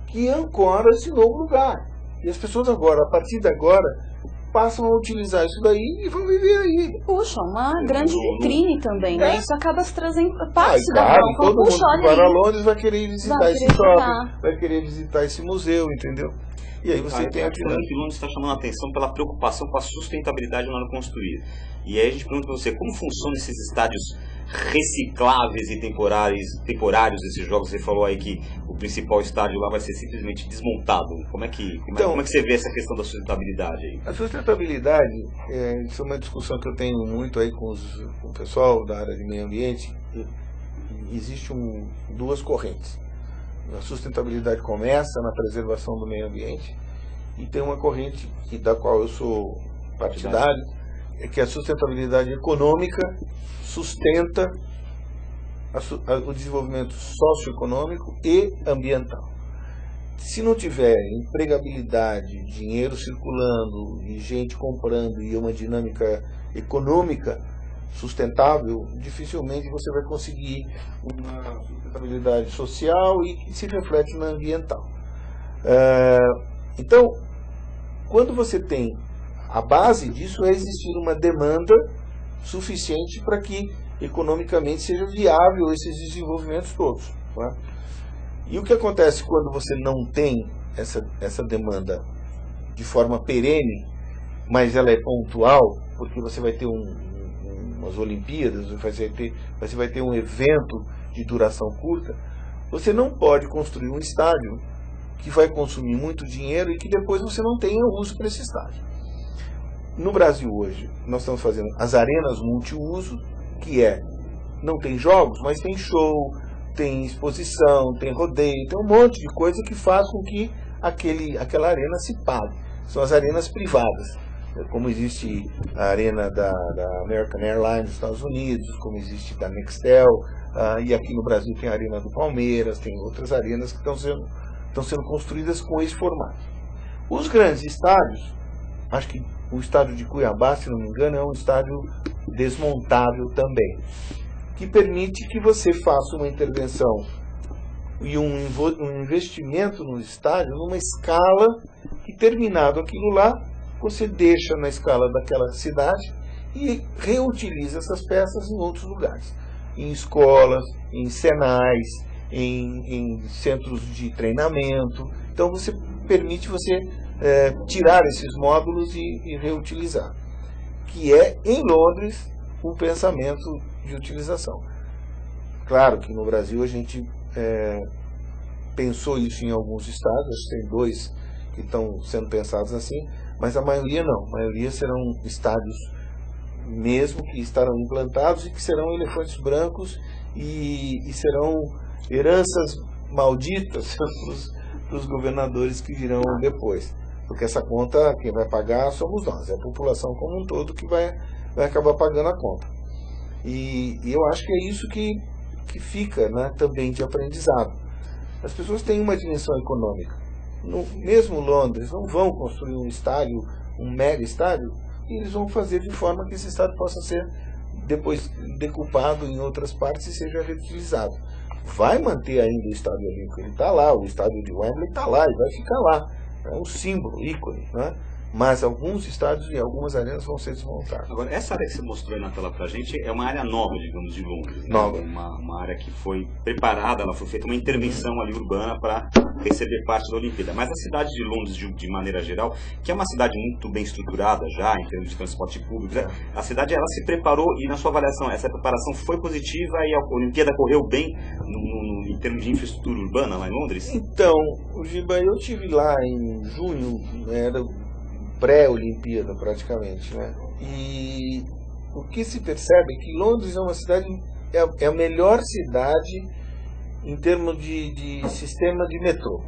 que ancora esse novo lugar. E as pessoas agora, a partir de agora, passam a utilizar isso daí e vão viver aí. Puxa, uma grande vitrine também, né? Isso acaba se trazendo para o Claro, cidadão. todo mundo Puxa, que olha vai a aí. Londres vai querer visitar Vai esse querer shopping, visitar. vai querer visitar esse museu, entendeu? E aí você tem a dinâmica. que Londres está chamando a atenção pela preocupação com a sustentabilidade na hora de construir. E aí a gente pergunta para você, como funcionam esses estádios recicláveis e temporários desses jogos? Você falou aí que o principal estádio lá vai ser simplesmente desmontado. Como é que você vê essa questão da sustentabilidade aí? A sustentabilidade, isso é uma discussão que eu tenho muito aí com o pessoal da área de meio ambiente. Existe duas correntes. A sustentabilidade começa na preservação do meio ambiente e tem uma corrente da qual eu sou partidário, que a sustentabilidade econômica sustenta o desenvolvimento socioeconômico e ambiental. Se não tiver empregabilidade, dinheiro circulando e gente comprando e uma dinâmica econômica sustentável, dificilmente você vai conseguir uma sustentabilidade social e que se reflete na ambiental. Então, quando você tem a base disso, é existir uma demanda suficiente para que economicamente seja viável esses desenvolvimentos todos. Tá? E o que acontece quando você não tem essa demanda de forma perene, mas ela é pontual, porque você vai ter umas Olimpíadas, você vai ter um evento de duração curta, você não pode construir um estádio que vai consumir muito dinheiro e que depois você não tenha uso para esse estádio. No Brasil hoje, nós estamos fazendo as arenas multiuso, que não tem jogos, mas tem show, tem exposição, tem rodeio, tem um monte de coisa que faz com que aquela arena se pague. São as arenas privadas. Como existe a arena da American Airlines dos Estados Unidos, como existe da Nextel, e aqui no Brasil tem a arena do Palmeiras, tem outras arenas que estão sendo construídas com esse formato. Os grandes estádios, acho que o estádio de Cuiabá, se não me engano, é um estádio desmontável também, que permite que você faça uma intervenção e um investimento no estádio numa escala que, terminado aquilo lá, você deixa na escala daquela cidade e reutiliza essas peças em outros lugares, em escolas, em senais, em centros de treinamento. Então você permite tirar esses módulos e reutilizar, que é em Londres o pensamento de utilização. Claro que no Brasil a gente pensou isso em alguns estados, acho que tem 2 que estão sendo pensados assim, mas a maioria não. A maioria serão estádios mesmo que estarão implantados e que serão elefantes brancos e serão heranças malditas para os governadores que virão depois. Porque essa conta, quem vai pagar somos nós, é a população como um todo que vai acabar pagando a conta. E eu acho que é isso que fica, né, também de aprendizado. As pessoas têm uma dimensão econômica. Mesmo Londres não vão construir um estádio, um mega estádio, e eles vão fazer de forma que esse estádio possa ser depois decupado em outras partes e seja reutilizado. Vai manter ainda o estádio olímpico, ele está lá, o estádio de Wembley está lá e vai ficar lá. É um símbolo, ícone, né? Mas alguns estádios e algumas arenas vão ser desmontadas. Agora, essa área que você mostrou aí na tela pra gente é uma área nova, digamos, de Londres. Né? Nova. Uma área que foi preparada, ela foi feita uma intervenção ali urbana para receber parte da Olimpíada. Mas a cidade de Londres, de maneira geral, que é uma cidade muito bem estruturada já, em termos de transporte público, né? A cidade ela se preparou e, na sua avaliação, essa preparação foi positiva e a Olimpíada correu bem em termos de infraestrutura urbana lá em Londres? Então, Giba, eu estive lá em junho, era pré-Olimpíada praticamente, né? E o que se percebe é que Londres é uma cidade, é a melhor cidade em termos de sistema de metrô.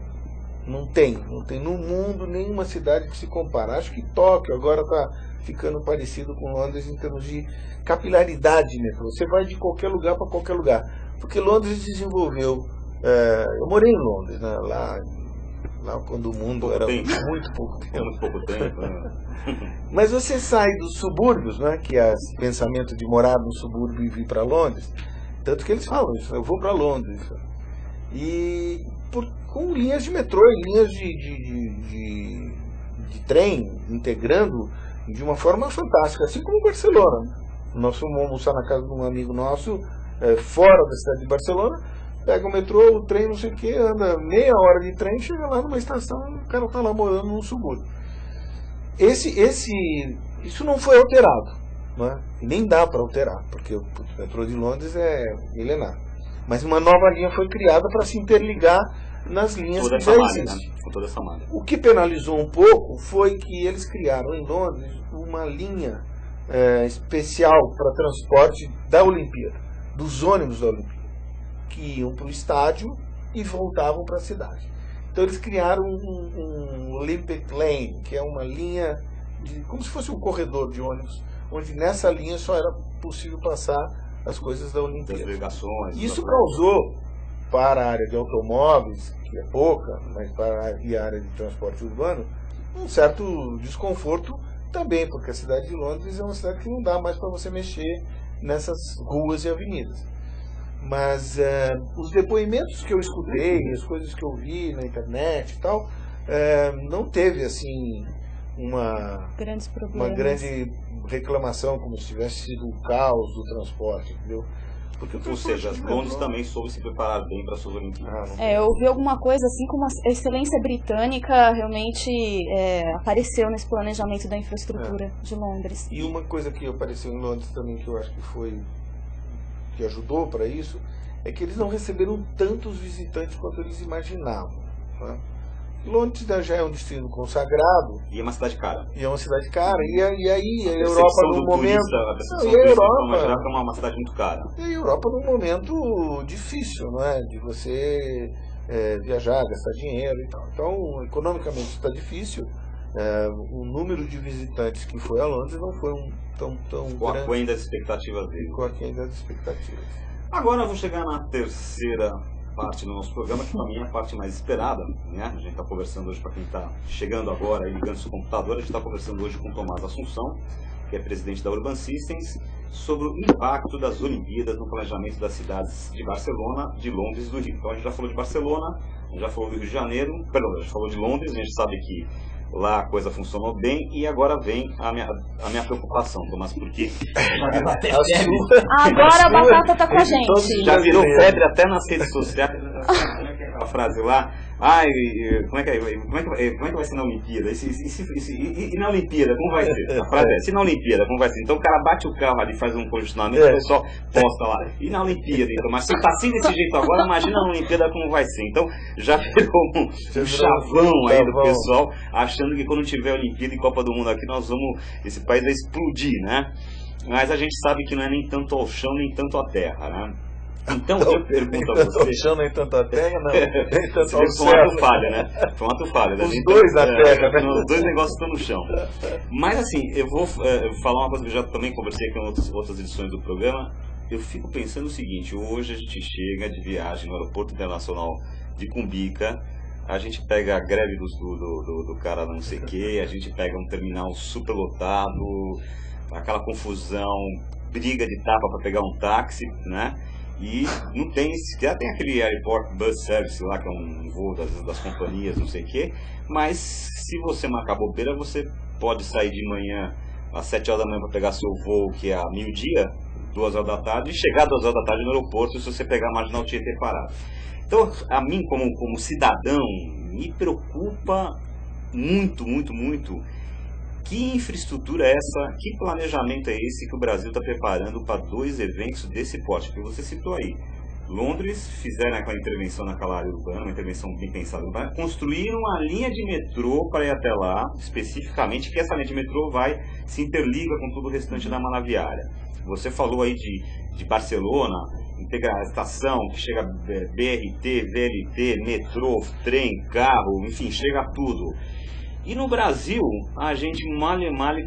Não tem no mundo nenhuma cidade que se compara. Acho que Tóquio agora está ficando parecido com Londres em termos de capilaridade de metrô. Você vai de qualquer lugar para qualquer lugar. Porque Londres desenvolveu... eu morei em Londres, né? Lá quando o mundo era muito pouco tempo. Muito pouco tempo, né? Mas você sai dos subúrbios, né? Que é esse pensamento de morar no subúrbio e vir para Londres. Tanto que eles falam isso, eu vou para Londres. E com linhas de metrô e linhas de trem, integrando de uma forma fantástica, assim como Barcelona. Nós fomos almoçar na casa de um amigo nosso, fora da cidade de Barcelona, pega o metrô, o trem, não sei o que, anda meia hora de trem, chega lá numa estação e o cara está lá morando num subúrbio. Isso não foi alterado, né? E nem dá para alterar, porque o metrô de Londres é milenar. Mas uma nova linha foi criada para se interligar nas linhas que já existem. Com toda essa malha. O que penalizou um pouco foi que eles criaram em Londres uma linha especial para transporte da Olimpíada, dos ônibus da Olimpíada, que iam para o estádio e voltavam para a cidade. Então eles criaram um Olympic Lane, que é uma linha, como se fosse um corredor de ônibus, onde nessa linha só era possível passar as coisas da Olimpíada. Das delegações. Isso causou para a área de automóveis, que é pouca, mas para a área de transporte urbano, um certo desconforto também, porque a cidade de Londres é uma cidade que não dá mais para você mexer nessas ruas e avenidas. Mas os depoimentos que eu escutei, as coisas que eu vi na internet e tal, não teve assim uma grande reclamação, como se tivesse sido o caos do transporte, entendeu? Porque ou seja, Londres também soube se preparar bem para suas Olimpíadas. Eu ouvi alguma coisa assim como a excelência britânica realmente apareceu nesse planejamento da infraestrutura de Londres. E uma coisa que apareceu em Londres também, que eu acho que ajudou para isso, é que eles não receberam tantos visitantes quanto eles imaginavam, né? Londres já é um destino consagrado. E é uma cidade cara. E aí a Europa num momento... A Europa é uma cidade muito cara. E a Europa num momento difícil, não é? De você viajar, gastar dinheiro e tal. Então, economicamente está difícil. O número de visitantes que foi a Londres não foi tão grande. Com aquém das expectativas dele. Com aquém das expectativas. Agora eu vou chegar na terceira parte do nosso programa, que para mim é a parte mais esperada, né? A gente está conversando hoje, para quem está chegando agora e ligando seu computador, a gente está conversando hoje com o Tomás Assunção, que é presidente da Urban Systems, sobre o impacto das Olimpíadas no planejamento das cidades de Barcelona, de Londres e do Rio. Então a gente já falou de Barcelona, a gente já falou do Rio de Janeiro, a gente falou de Londres, a gente sabe que lá a coisa funcionou bem, e agora vem a minha preocupação, Tomás, porque agora a batata tá com a gente. Já virou febre até nas redes sociais. A frase lá, como é que vai ser na Olimpíada? E na Olimpíada, como vai ser? A frase é, se na Olimpíada, como vai ser? Então o cara bate o carro ali, faz um congestionamento, o pessoal posta lá. E na Olimpíada, então, mas se tá assim desse jeito agora, imagina na Olimpíada como vai ser. Então já virou um chavão aí do pessoal, achando que quando tiver Olimpíada e Copa do Mundo aqui, esse país vai explodir, né? Mas a gente sabe que não é nem tanto ao chão, nem tanto à terra, né? Então eu pergunto a você. Ao chão, nem tanto a terra, não. Nem tanto ao céu. Foi um ato falha, né? Foi um ato falha. Os dois na terra, né? Os dois negócios estão no chão. Mas assim, eu vou falar uma coisa que eu já também conversei com outras edições do programa. Eu fico pensando o seguinte: hoje a gente chega de viagem no Aeroporto Internacional de Cumbica, a gente pega a greve do cara não sei o que, a gente pega um terminal superlotado, aquela confusão, briga de tapa para pegar um táxi, né? E não tem, já tem aquele Airport Bus Service lá, que é um voo das companhias, não sei o quê, mas se você marcar bobeira, você pode sair de manhã às 7 horas da manhã para pegar seu voo, que é a meio-dia, 2 horas da tarde, e chegar às 2 horas da tarde no aeroporto se você pegar a Marginal Tietê parado. Então, a mim, como cidadão, me preocupa muito, muito, muito que infraestrutura é essa, que planejamento é esse que o Brasil está preparando para 2 eventos desse porte, que você citou aí. Londres fizeram aquela intervenção naquela área urbana, uma intervenção bem pensada urbana, construíram uma linha de metrô para ir até lá, especificamente, que essa linha de metrô se interliga com todo o restante da malha viária. Você falou aí de Barcelona, integra a estação, que chega BRT, VLT, metrô, trem, carro, enfim, chega tudo. E no Brasil, a gente mal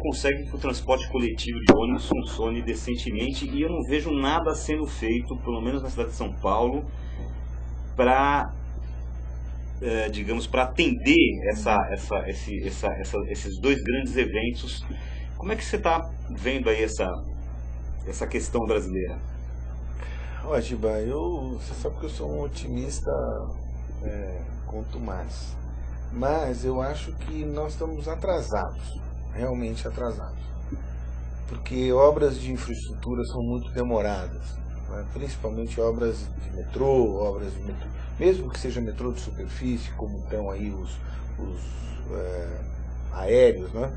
consegue que o transporte coletivo de ônibus funcione decentemente, e eu não vejo nada sendo feito, pelo menos na cidade de São Paulo, para, digamos, para atender esses 2 grandes eventos. Como é que você está vendo aí essa questão brasileira? Olha, Giba, você sabe que eu sou um otimista quanto mais. Mas eu acho que nós estamos atrasados, realmente atrasados. Porque obras de infraestrutura são muito demoradas, né? Principalmente obras de metrô, mesmo que seja metrô de superfície, como estão aí os aéreos, né?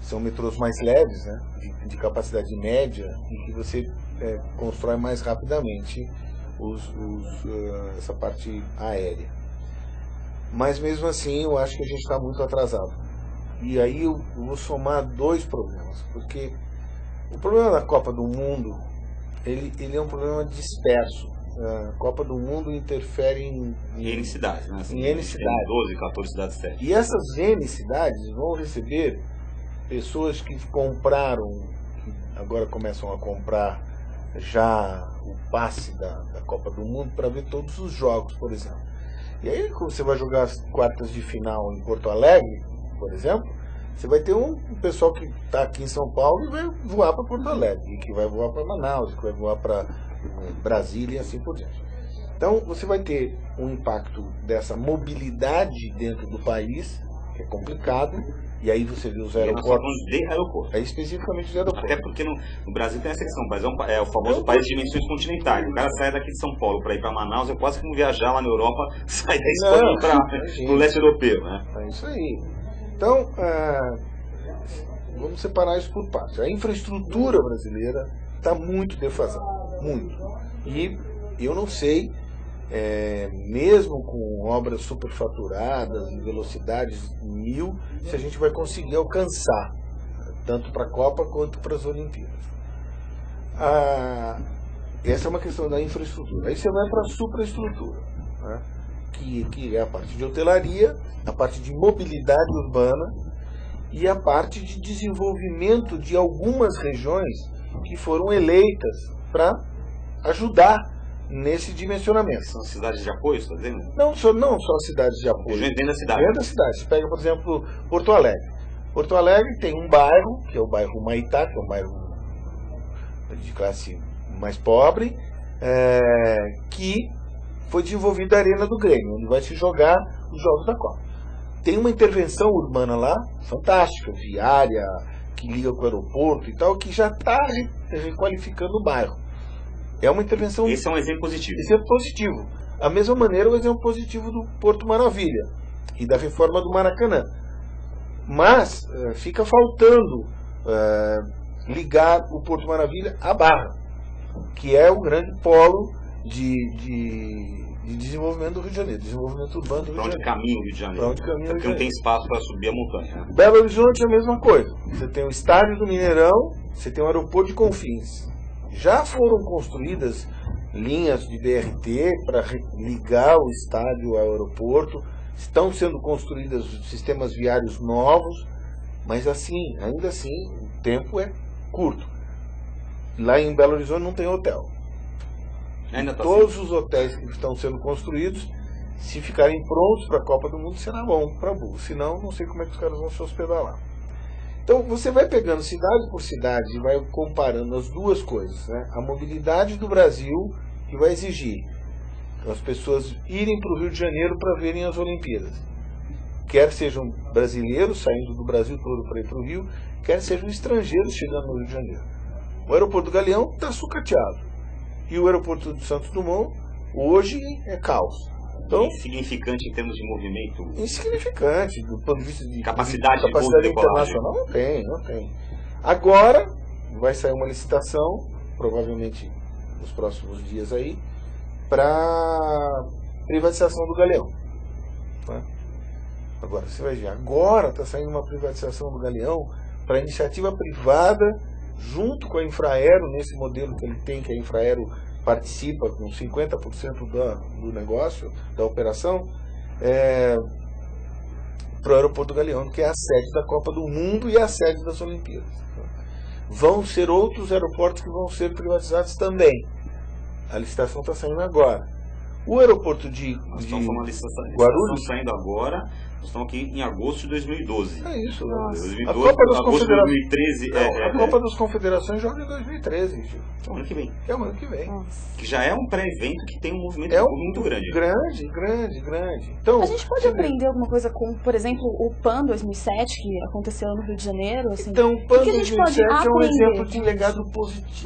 São metrôs mais leves, né? de capacidade média, e que você constrói mais rapidamente essa parte aérea. Mas mesmo assim eu acho que a gente está muito atrasado. E aí eu vou somar 2 problemas, porque o problema da Copa do Mundo, ele é um problema disperso. A Copa do Mundo interfere em N cidades, né? Assim, em N cidades. 12, 14 cidades, 7. E essas N cidades vão receber pessoas que compraram, que agora começam a comprar já o passe da Copa do Mundo para ver todos os jogos, por exemplo. E aí, quando você vai jogar as quartas de final em Porto Alegre, por exemplo, você vai ter um pessoal que está aqui em São Paulo e vai voar para Porto Alegre, e que vai voar para Manaus, que vai voar para Brasília e assim por diante. Então, você vai ter um impacto dessa mobilidade dentro do país, que é complicado, e aí você vê os aeroportos. De aeroporto. É especificamente de aeroporto. Até porque no Brasil tem essa questão, o Brasil é o famoso país de dimensões continentais. O cara sai daqui de São Paulo para ir para Manaus, é quase como viajar lá na Europa, sai da Espanha para o leste europeu, né? É isso aí. Então, vamos separar isso por partes. A infraestrutura brasileira está muito defasada, muito. E eu não sei, mesmo com obras superfaturadas e velocidades 1000, se a gente vai conseguir alcançar, tanto para a Copa quanto para as Olimpíadas. Essa é uma questão da infraestrutura. Aí você vai para a supraestrutura, né? que é a parte de hotelaria, a parte de mobilidade urbana e a parte de desenvolvimento de algumas regiões que foram eleitas para ajudar nesse dimensionamento. São cidades de apoio, você está dizendo? Não só cidades de apoio. Dentro da cidade. Dentro da cidade. Você pega, por exemplo, Porto Alegre. Porto Alegre tem um bairro, que é o bairro Humaitá, que é um bairro de classe mais pobre, que foi desenvolvida a Arena do Grêmio, onde vai se jogar os Jogos da Copa. Tem uma intervenção urbana lá, fantástica, viária, que liga com o aeroporto e tal, que já está requalificando o bairro. É uma intervenção... Esse é um exemplo positivo. Exemplo positivo. A mesma maneira, o exemplo positivo do Porto Maravilha e da reforma do Maracanã. Mas fica faltando ligar o Porto Maravilha à Barra, que é o grande polo de desenvolvimento do Rio de Janeiro, desenvolvimento urbano do Rio de Janeiro. Para onde caminha o Rio de Janeiro? Porque não tem espaço para subir a montanha. Né? Belo Horizonte é a mesma coisa. Você tem o estádio do Mineirão, você tem o aeroporto de Confins. Já foram construídas linhas de BRT para ligar o estádio ao aeroporto, estão sendo construídos sistemas viários novos, mas ainda assim, o tempo é curto. Lá em Belo Horizonte não tem hotel. Todos os hotéis que estão sendo construídos, se ficarem prontos para a Copa do Mundo, será bom para Burro. Senão, não sei como é que os caras vão se hospedar lá. Então você vai pegando cidade por cidade e vai comparando as duas coisas, né? A mobilidade do Brasil, que vai exigir as pessoas irem para o Rio de Janeiro para verem as Olimpíadas. Quer sejam brasileiros saindo do Brasil todo para ir para o Rio, quer sejam estrangeiros chegando no Rio de Janeiro. O aeroporto do Galeão está sucateado. E o aeroporto de Santos Dumont, hoje, é caos. Então, insignificante em termos de movimento. Insignificante, do ponto de vista de capacidade internacional, não tem. Agora, vai sair uma licitação, provavelmente nos próximos dias aí, para privatização do Galeão. Né? Agora, você vai ver, agora está saindo uma privatização do Galeão para iniciativa privada, junto com a Infraero, nesse modelo que ele tem, que a Infraero participa com 50% do negócio, da operação, para o aeroporto do Galeão, que é a sede da Copa do Mundo e a sede das Olimpíadas. Vão ser outros aeroportos que vão ser privatizados também. A licitação está saindo agora. O aeroporto de Guarulhos está saindo agora. Nós estamos aqui em agosto de 2012. É isso. 2012, a Copa das agosto de 2013. A Copa das Confederações joga em 2013. Gil. É o ano que vem. É o ano que vem. Que já é um pré-evento que tem um movimento muito grande. Grande. Então, a gente pode aprender alguma coisa com, por exemplo, o PAN 2007, que aconteceu no Rio de Janeiro? Assim, então, o PAN 2007 é um exemplo de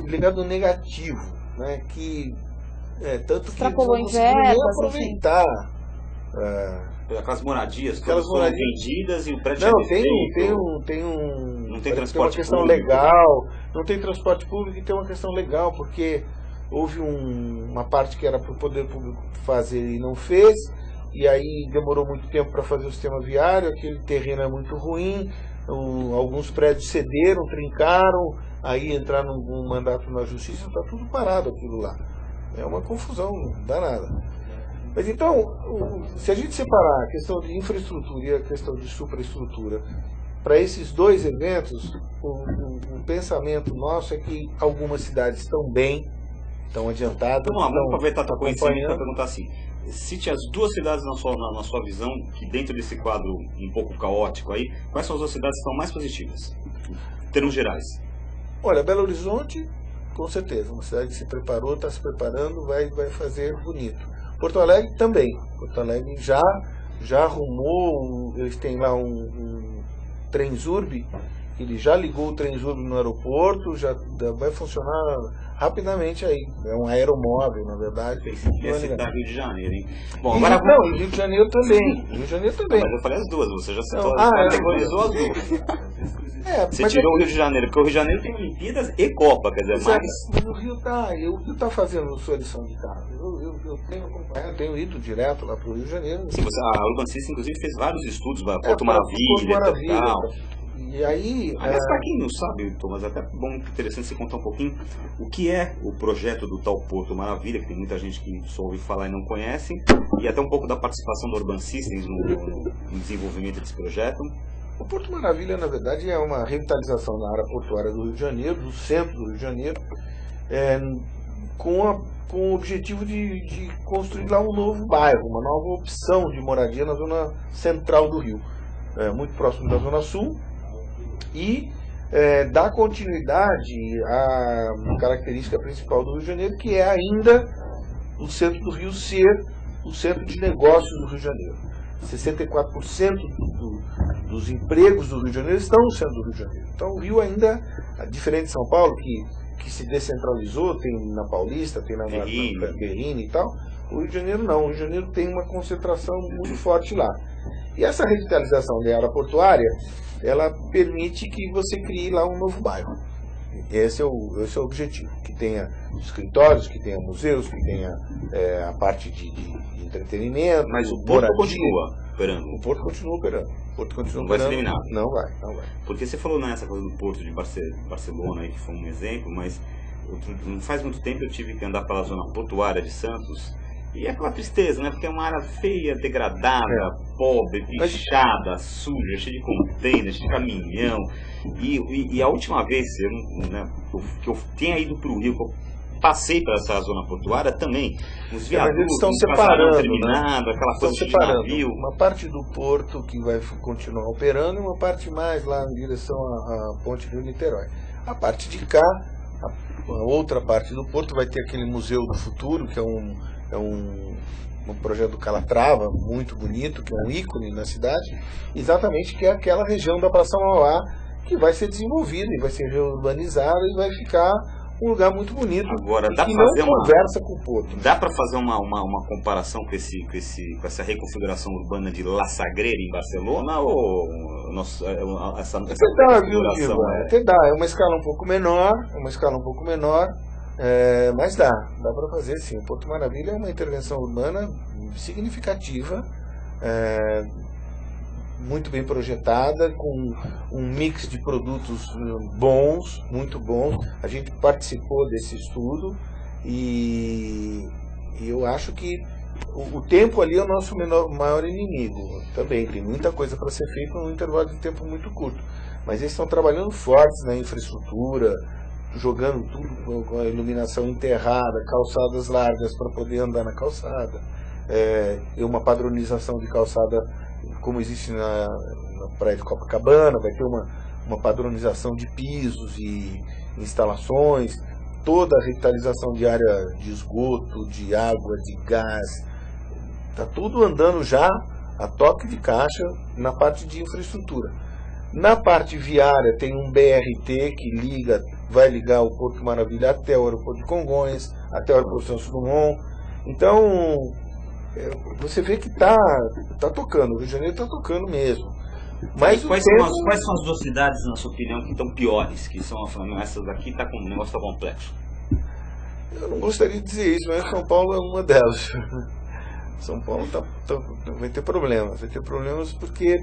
legado negativo, né? Que tanto que extrapolou eles em não conseguiram nem verbas, aproveitar. Aquelas moradias foram vendidas e o prédio não tem transporte uma questão público. Legal, não tem transporte público e tem uma questão legal, porque houve uma parte que era para o poder público fazer e não fez, e aí demorou muito tempo para fazer o sistema viário, aquele terreno é muito ruim, alguns prédios cederam, trincaram, aí entraram num mandato na justiça, está tudo parado aquilo lá. É uma confusão danada. Mas então, se a gente separar a questão de infraestrutura e a questão de superestrutura para esses dois eventos, o pensamento nosso é que algumas cidades estão bem, estão adiantadas. Vamos aproveitar a tua conhecimento para perguntar assim: cite as duas cidades na sua visão, que dentro desse quadro um pouco caótico aí, quais são as duas cidades que estão mais positivas, em termos gerais? Olha, Belo Horizonte, com certeza, uma cidade que se preparou, está se preparando, vai fazer bonito. Porto Alegre também. Porto Alegre já arrumou, eles têm lá um Transurb, ele já ligou o Transurb no aeroporto, já vai funcionar rapidamente aí. É um aeromóvel, na verdade. Esse da Rio de Janeiro, hein? Bom, agora e Rio de Janeiro também. Mas eu falei as duas, você já citou, categorizou as duas. Você tirou o Rio de Janeiro, porque o Rio de Janeiro tem Olimpíadas e Copa, quer dizer, mas o Rio tá fazendo sua lição de casa. Eu tenho acompanhado, tenho ido direto lá para o Rio de Janeiro. Sim, a Urban System, inclusive, fez vários estudos, Porto Maravilha, tal. E aí... Aliás, para quem não sabe, Thomas, até bom, interessante você contar um pouquinho o que é o projeto do tal Porto Maravilha, que tem muita gente que só ouve falar e não conhece, e até um pouco da participação da Urban Systems no desenvolvimento desse projeto. O Porto Maravilha, na verdade, é uma revitalização na área portuária do Rio de Janeiro, do centro do Rio de Janeiro, com o objetivo de construir lá um novo bairro, uma nova opção de moradia na zona central do Rio, muito próximo da Zona Sul, e dar continuidade à característica principal do Rio de Janeiro, que é ainda o centro do Rio ser o centro de negócios do Rio de Janeiro. 64% dos empregos do Rio de Janeiro estão no centro do Rio de Janeiro. Então o Rio ainda, diferente de São Paulo, que se descentralizou, tem na Paulista, tem na Guerrini e tal, o Rio de Janeiro não. O Rio de Janeiro tem uma concentração muito forte lá. E essa revitalização da área portuária, ela permite que você crie lá um novo bairro. Esse é o objetivo, que tenha escritórios, que tenha museus, que tenha a parte de entretenimento. Mas o Porto continua operando. O Porto continua operando. Não vai ser eliminado. Não vai. Porque você falou nessa coisa do Porto de Barcelona, aí, que foi um exemplo, mas não faz muito tempo eu tive que andar pela zona portuária de Santos. E é aquela tristeza, né? Porque é uma área feia, degradada, pobre, pichada, suja, cheia de container, cheia de caminhão. E a última vez que eu tenha ido para o Rio, passei para essa zona portuária também. Os viadutos eles estão separando, terminado, aquela coisa de navio. Uma parte do porto que vai continuar operando e uma parte mais lá em direção à ponte do Niterói. A parte de cá, a outra parte do porto vai ter aquele Museu do Futuro, que é um projeto do Calatrava, muito bonito, que é um ícone na cidade, exatamente, que é aquela região da Praça Mauá que vai ser desenvolvida e vai ser reurbanizada e vai ficar um lugar muito bonito. Agora, dá que não conversa com o porto. Dá para fazer uma comparação com essa reconfiguração urbana de La Sagrera em Barcelona, ou essa configuração até dá, é uma escala um pouco menor, mas dá para fazer sim. O Porto Maravilha é uma intervenção urbana significativa, muito bem projetada, com um mix de produtos bons, muito bons. A gente participou desse estudo e eu acho que o tempo ali é o nosso maior inimigo. Também tem muita coisa para ser feita num intervalo de tempo muito curto, mas eles estão trabalhando fortes na infraestrutura, jogando tudo com a iluminação enterrada, calçadas largas para poder andar na calçada, e uma padronização de calçada como existe na praia de Copacabana. Vai ter uma padronização de pisos e instalações, toda a revitalização de área de esgoto, de água, de gás, está tudo andando já a toque de caixa na parte de infraestrutura. Na parte viária tem um BRT que vai ligar o Porto Maravilha até o aeroporto de Congonhas, até o aeroporto Santos Dumont. Então, você vê que está tocando, o Rio de Janeiro está tocando mesmo. Mas quais são as duas cidades, na sua opinião, que estão piores? Que são essas daqui, o negócio está complexo. Eu não gostaria de dizer isso, mas São Paulo é uma delas. São Paulo vai ter problemas porque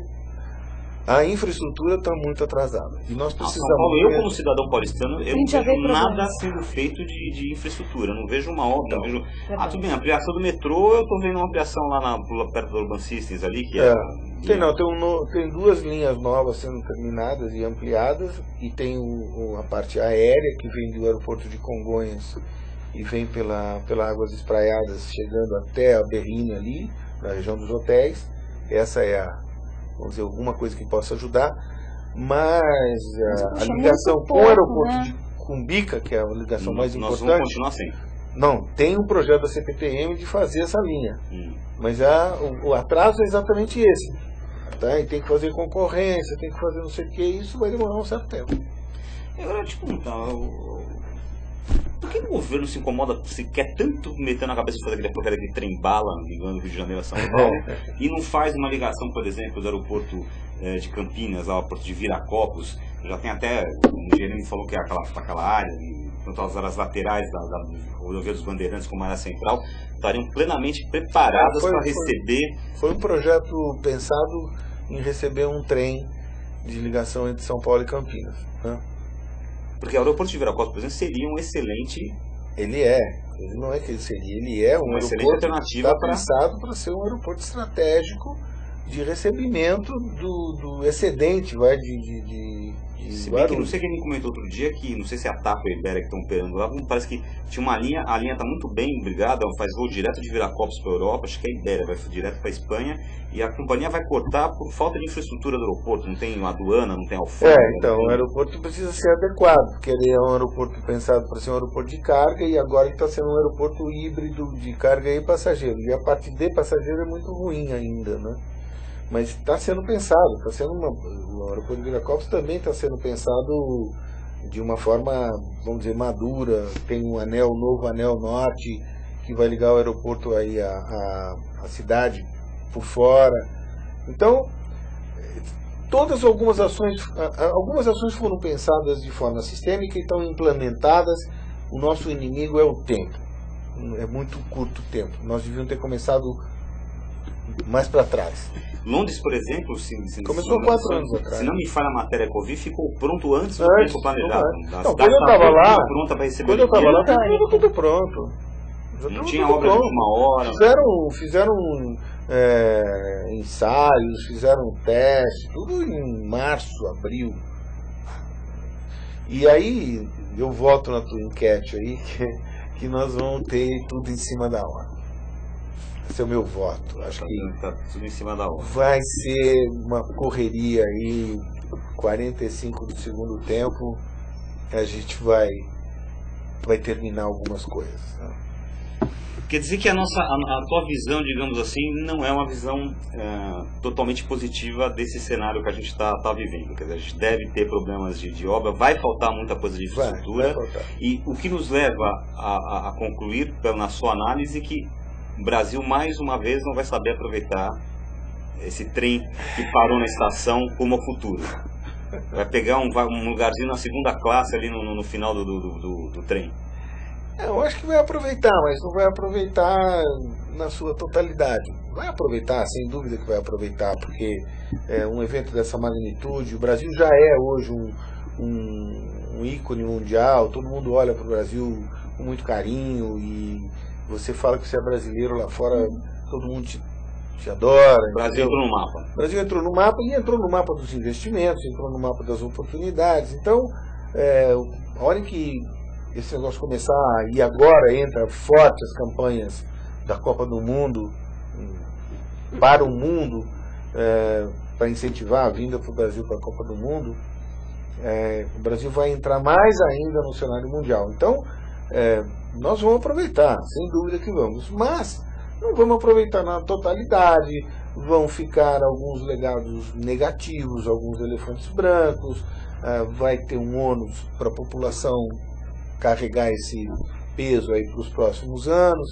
a infraestrutura está muito atrasada. E nós precisamos. São Paulo, eu como cidadão paulistano, eu não vejo nada sendo feito de infraestrutura. Eu não vejo uma obra, tudo bem, a ampliação do metrô, eu estou vendo uma ampliação lá perto do Urban Systems ali, que tem duas linhas novas sendo terminadas e ampliadas, e tem a parte aérea que vem do aeroporto de Congonhas e vem pela Águas Espraiadas, chegando até a Berrini ali, na região dos hotéis. Essa é vamos dizer, alguma coisa que possa ajudar, mas a ligação com o aeroporto de Cumbica, que é a ligação mais importante. Nós vamos continuar assim. Não, tem um projeto da CPTM de fazer essa linha, mas o atraso é exatamente esse. Tá? E tem que fazer concorrência, tem que fazer não sei o que, e isso vai demorar um certo tempo. Eu ia te perguntar, por que o governo se incomoda, se quer tanto meter na cabeça de fazer aquele porcaria de trem-bala ligando Rio de Janeiro a São Paulo, e não faz uma ligação, por exemplo, do aeroporto de Campinas ao aeroporto de Viracopos? Já tem até, o engenheiro me falou que é aquela área, tanto as áreas laterais da rodovia dos Bandeirantes como a área central, estariam plenamente preparadas para receber. Foi um projeto pensado em receber um trem de ligação entre São Paulo e Campinas, né? Porque o aeroporto de Viracopos, por exemplo, seria um excelente... Ele não é que ele seria, ele é uma excelente alternativa pensado para ser um aeroporto estratégico de recebimento do excedente, Se bem que não sei quem me comentou outro dia que, não sei se é a TAP ou a Iberia que estão operando lá, parece que tinha uma linha, a linha está muito bem brigada, faz voo direto de Viracopos para a Europa, acho que é a Iberia, vai direto para a Espanha, e a companhia vai cortar por falta de infraestrutura do aeroporto, não tem aduana, não tem alfândega. Então o aeroporto precisa ser adequado, porque ele é um aeroporto pensado para ser um aeroporto de carga, e agora ele está sendo um aeroporto híbrido de carga e passageiro, e a parte de passageiro é muito ruim ainda, né? Mas está sendo pensado, o aeroporto de Viracopos também está sendo pensado de uma forma, vamos dizer, madura. Tem um novo anel norte, que vai ligar o aeroporto aí à cidade por fora. Então, algumas ações foram pensadas de forma sistêmica e estão implementadas. O nosso inimigo é o tempo, é muito curto o tempo. Nós devíamos ter começado mais para trás. Londres, por exemplo, começou 4 anos atrás. Se não me falha a matéria que eu vi, ficou pronto antes do tempo planejado. Quando eu estava lá, estava tudo pronto. Não tinha obra de uma hora. Fizeram ensaios, fizeram testes, tudo em março, abril. E aí, eu volto na tua enquete aí, que nós vamos ter tudo em cima da hora. Esse é o meu voto. Acho que tá tudo em cima da hora. vai ser uma correria aí, 45 do segundo tempo, a gente vai terminar algumas coisas. Né? Quer dizer que a tua visão, digamos assim, não é uma visão totalmente positiva desse cenário que a gente está vivendo. Quer dizer, a gente deve ter problemas de obra, vai faltar muita coisa de infraestrutura. Vai faltar. E o que nos leva a concluir, na sua análise, que o Brasil, mais uma vez, não vai saber aproveitar esse trem que parou na estação como o futuro. Vai pegar um lugarzinho na segunda classe ali no final do trem. Eu acho que vai aproveitar, mas não vai aproveitar na sua totalidade. Vai aproveitar, sem dúvida que vai aproveitar, porque um evento dessa magnitude, o Brasil já é hoje um ícone mundial, todo mundo olha para o Brasil com muito carinho, e você fala que você é brasileiro lá fora, todo mundo te adora. O Brasil entrou no mapa. O Brasil entrou no mapa, e entrou no mapa dos investimentos, entrou no mapa das oportunidades. Então, a hora que esse negócio começar, e agora entra forte as campanhas da Copa do Mundo para o mundo, para incentivar a vinda para o Brasil para a Copa do Mundo, o Brasil vai entrar mais ainda no cenário mundial. Então, nós vamos aproveitar, sem dúvida que vamos, mas não vamos aproveitar na totalidade, vão ficar alguns legados negativos, alguns elefantes brancos, vai ter um ônus para a população carregar esse peso aí para os próximos anos.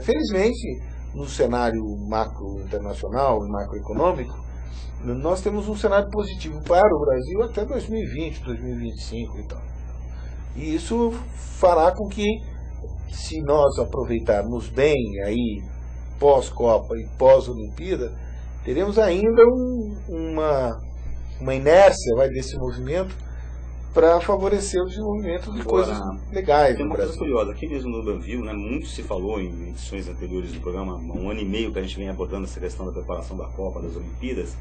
Felizmente, no cenário macro internacional e macroeconômico, nós temos um cenário positivo para o Brasil até 2020, 2025 e tal. E isso fará com que, se nós aproveitarmos bem aí pós-Copa e pós-Olimpíada, teremos ainda uma inércia desse movimento para favorecer o desenvolvimento de coisas legais no Brasil. Tem uma coisa curiosa, aqui mesmo no Banville, muito se falou em edições anteriores do programa, há um ano e meio que a gente vem abordando essa questão da preparação da Copa, das Olimpíadas.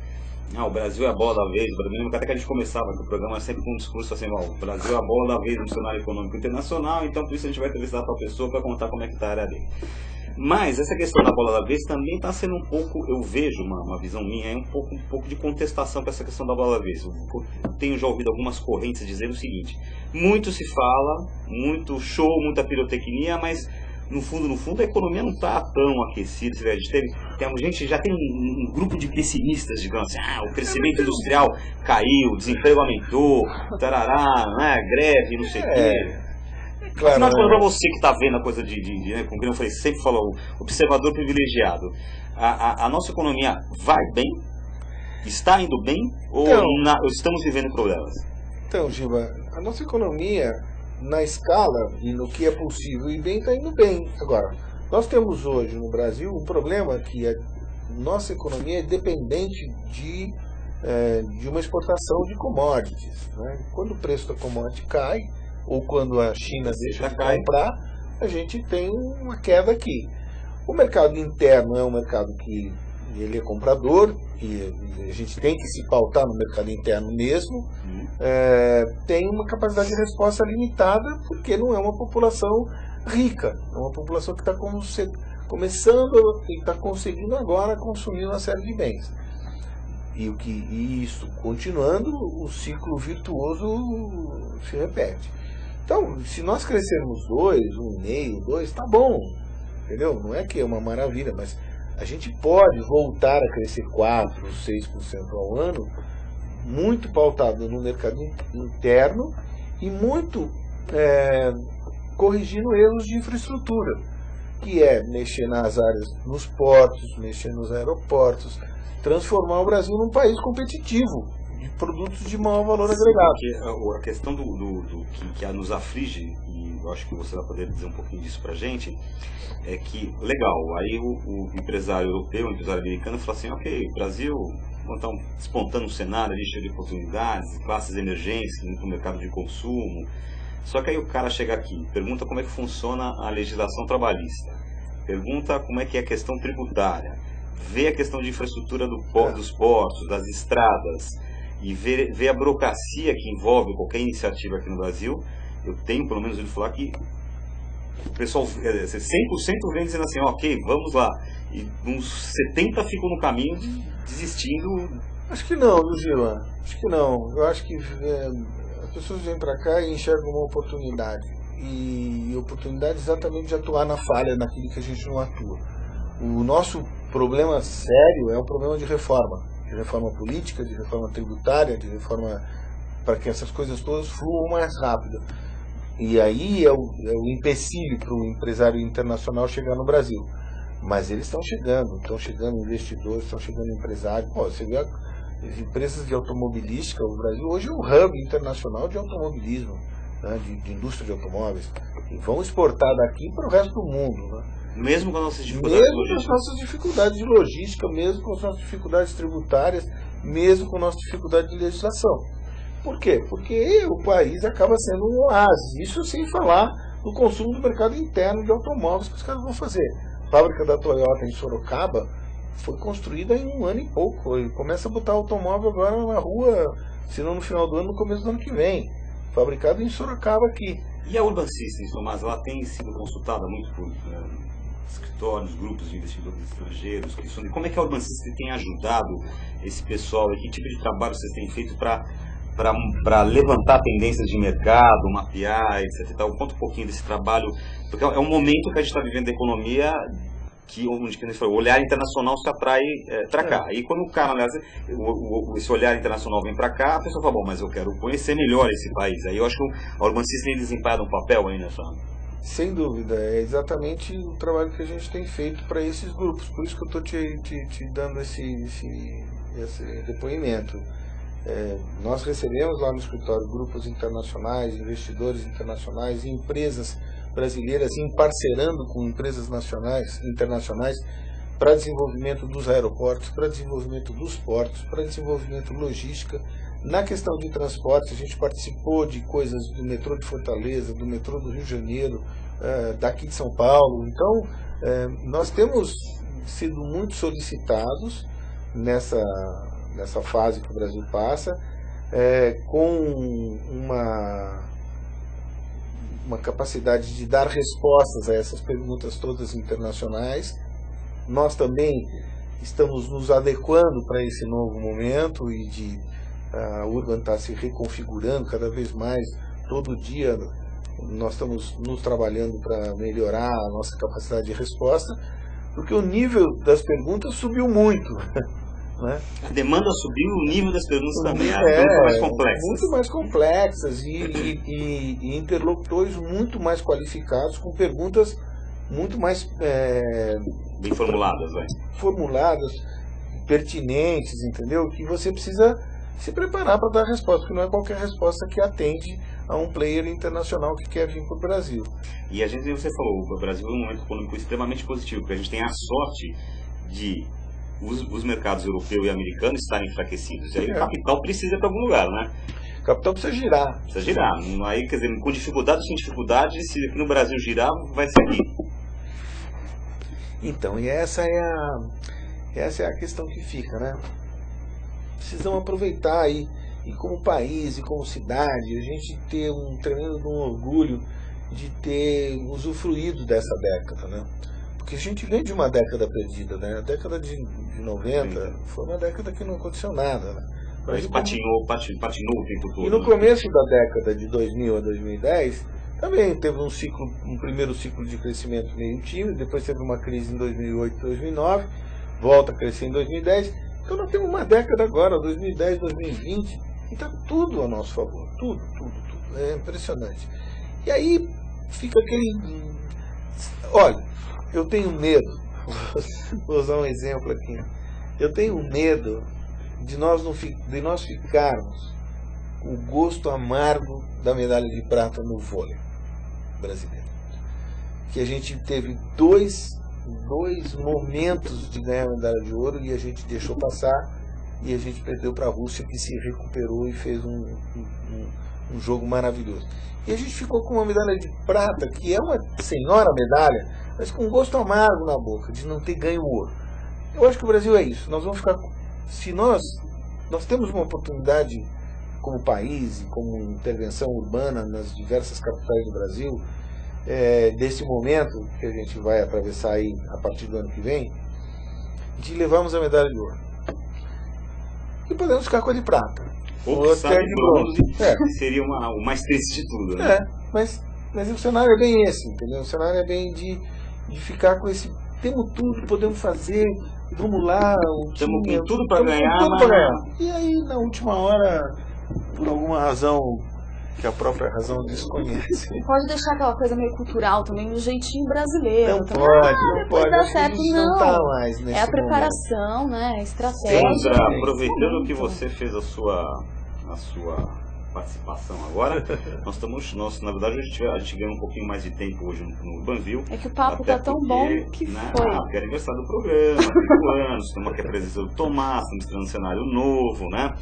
O Brasil é a bola da vez. Até que a gente começava, que o programa é sempre com um discurso assim, o Brasil é a bola da vez no cenário econômico internacional, então por isso a gente vai entrevistar a pessoa para contar como é que está a área dele. Mas essa questão da bola da vez também está sendo um pouco, eu vejo uma visão minha, um pouco de contestação com essa questão da bola da vez. Eu tenho já ouvido algumas correntes dizendo o seguinte: muito se fala, muito show, muita pirotecnia, mas no fundo a economia não está tão aquecida. A gente já tem um grupo de pessimistas, digamos assim, o crescimento industrial caiu, o desemprego aumentou, tarará, greve, não sei o quê. Claro, afinal, para você que está vendo a coisa como eu falei, sempre falou, observador privilegiado, a nossa economia vai bem? Está indo bem? Ou estamos vivendo problemas? Então, Giba, a nossa economia, na escala e no que é possível e bem, está indo bem. Agora, nós temos hoje no Brasil um problema que a nossa economia é dependente de uma exportação de commodities. Né? Quando o preço da commodity cai, ou quando a China deixa de comprar, a gente tem uma queda aqui. O mercado interno é um mercado que ele é comprador, e a gente tem que se pautar no mercado interno mesmo. Tem uma capacidade de resposta limitada, porque não é uma população rica, é uma população que está começando e está conseguindo agora consumir uma série de bens. E isso continuando, o ciclo virtuoso se repete. Então, se nós crescermos 2, 1,5%, 2%, está bom, entendeu? Não é que é uma maravilha, mas a gente pode voltar a crescer 4%, 6% ao ano, muito pautado no mercado interno e muito corrigindo erros de infraestrutura, que é mexer nas áreas, nos portos, mexer nos aeroportos, transformar o Brasil num país competitivo, de produtos de maior valor agregado. Porque a questão que nos aflige, e eu acho que você vai poder dizer um pouquinho disso pra gente, é que, legal, aí o empresário europeu, o empresário americano fala assim, ok, o Brasil está despontando um cenário ali cheio de oportunidades, classes emergentes no mercado de consumo, só que aí o cara chega aqui, pergunta como é que funciona a legislação trabalhista, pergunta como é que é a questão tributária, vê a questão de infraestrutura dos portos, das estradas, e ver a burocracia que envolve qualquer iniciativa aqui no Brasil. Eu tenho pelo menos ouvido falar que o pessoal, 100% vem dizendo assim, ok, vamos lá. E uns 70% ficam no caminho desistindo. Acho que não, viu, Gilvan? Acho que não. Eu acho que as pessoas vêm para cá e enxergam uma oportunidade. E oportunidade exatamente de atuar na falha, naquilo que a gente não atua. O nosso problema sério é um problema de reforma política, de reforma tributária, de reforma para que essas coisas todas fluam mais rápido. E aí é o empecilho para o empresário internacional chegar no Brasil. Mas eles estão chegando investidores, estão chegando empresários. Pô, você vê as empresas de automobilística, o Brasil hoje é um hub internacional de automobilismo, né, de indústria de automóveis. E vão exportar daqui para o resto do mundo, né? Mesmo com as nossas dificuldades mesmo com as nossas dificuldades de logística, mesmo com as nossas dificuldades tributárias, mesmo com a nossa dificuldade de legislação. Por quê? Porque o país acaba sendo um oásis. Isso sem falar do consumo do mercado interno de automóveis que os caras vão fazer. A fábrica da Toyota em Sorocaba foi construída em 1 ano e pouco. Ele começa a botar automóvel agora na rua, se não no final do ano, no começo do ano que vem. Fabricado em Sorocaba aqui. E a Urban Systems, Tomás, ela tem sido consultada muito por escritórios, grupos de investidores estrangeiros. Como é que a Urban Systems tem ajudado esse pessoal? E que tipo de trabalho vocês têm feito para levantar tendências de mercado, mapear, etc. Conta um pouquinho desse trabalho, porque é um momento que a gente está vivendo da economia onde o olhar internacional se atrai para cá. E quando o cara, aliás, esse olhar internacional vem para cá, a pessoa fala, bom, mas eu quero conhecer melhor esse país. Aí eu acho que a Urban Systems desempenha um papel aí nessa... Sem dúvida, é exatamente o trabalho que a gente tem feito para esses grupos. Por isso que eu estou te dando esse depoimento. Nós recebemos lá no escritório grupos internacionais, investidores internacionais, empresas brasileiras parcerando com empresas internacionais para desenvolvimento dos aeroportos, para desenvolvimento dos portos, para desenvolvimento logística. Na questão de transporte, a gente participou de coisas do metrô de Fortaleza, do metrô do Rio de Janeiro, daqui de São Paulo. Então, nós temos sido muito solicitados nessa fase que o Brasil passa, com uma capacidade de dar respostas a essas perguntas todas internacionais. Nós também estamos nos adequando para esse novo momento e a Urban está se reconfigurando cada vez mais. Todo dia nós estamos nos trabalhando para melhorar a nossa capacidade de resposta, porque o nível das perguntas subiu muito. Né? A demanda subiu, o nível das perguntas também é muito mais complexas. Muito mais complexas e interlocutores muito mais qualificados, com perguntas muito mais bem formuladas, formuladas, pertinentes, entendeu? Que você precisa se preparar para dar resposta, porque não é qualquer resposta que atende a um player internacional que quer vir para o Brasil. E você falou, o Brasil é um momento econômico extremamente positivo, porque a gente tem a sorte de os mercados europeu e americano estarem enfraquecidos. E aí o capital precisa ir para algum lugar, né? O capital precisa girar. Precisa girar. Aí, quer dizer, com dificuldade ou sem dificuldade, se aqui no Brasil girar, vai ser aqui. Então, e essa é a questão que fica, né? Precisamos aproveitar aí, e como país, e como cidade, a gente ter um tremendo orgulho de ter usufruído dessa década, né? Porque a gente vem de uma década perdida, né? A década de 90 foi uma década que não aconteceu nada, né? Mas patinou o tempo todo. E no começo da década de 2000 a 2010, também teve um primeiro ciclo de crescimento meio tímido, depois teve uma crise em 2008, 2009, volta a crescer em 2010. Então nós temos uma década agora, 2010, 2020, e está tudo a nosso favor, tudo. É impressionante. E aí fica aquele... Olha, eu tenho medo, vou usar um exemplo aqui, eu tenho medo de nós ficarmos com o gosto amargo da medalha de prata no vôlei brasileiro. Que a gente teve dois momentos de ganhar a medalha de ouro e a gente deixou passar, e a gente perdeu para a Rússia, que se recuperou e fez um jogo maravilhoso. E a gente ficou com uma medalha de prata, que é uma senhora medalha, mas com um gosto amargo na boca, de não ter ganho ouro. Eu acho que o Brasil é isso. Nós vamos ficar... Se nós temos uma oportunidade como país e como intervenção urbana nas diversas capitais do Brasil, desse momento que a gente vai atravessar aí a partir do ano que vem, de levarmos a medalha de ouro. E podemos ficar com a de prata. Ou até de bronze, seria o mais triste de tudo, né? Mas o cenário é bem esse, entendeu? O cenário é bem de ficar com esse... Temos tudo, podemos fazer, vamos lá... Estamos com tudo para ganhar, E aí, na última hora, por alguma razão que a própria razão desconhece. Pode deixar aquela coisa meio cultural também, do jeitinho brasileiro. Não também. não pode. Dá certo, não tá mais nesse é a preparação, momento. né? A estratégia. Sandra, aproveitando que você fez a sua participação agora, na verdade a gente ganha um pouquinho mais de tempo hoje no Urbanville. É que o papo tá tão bom que foi. Porque é aniversário do programa, 5 anos, estamos aqui a presença do Tomás, estamos estreando um cenário novo, né?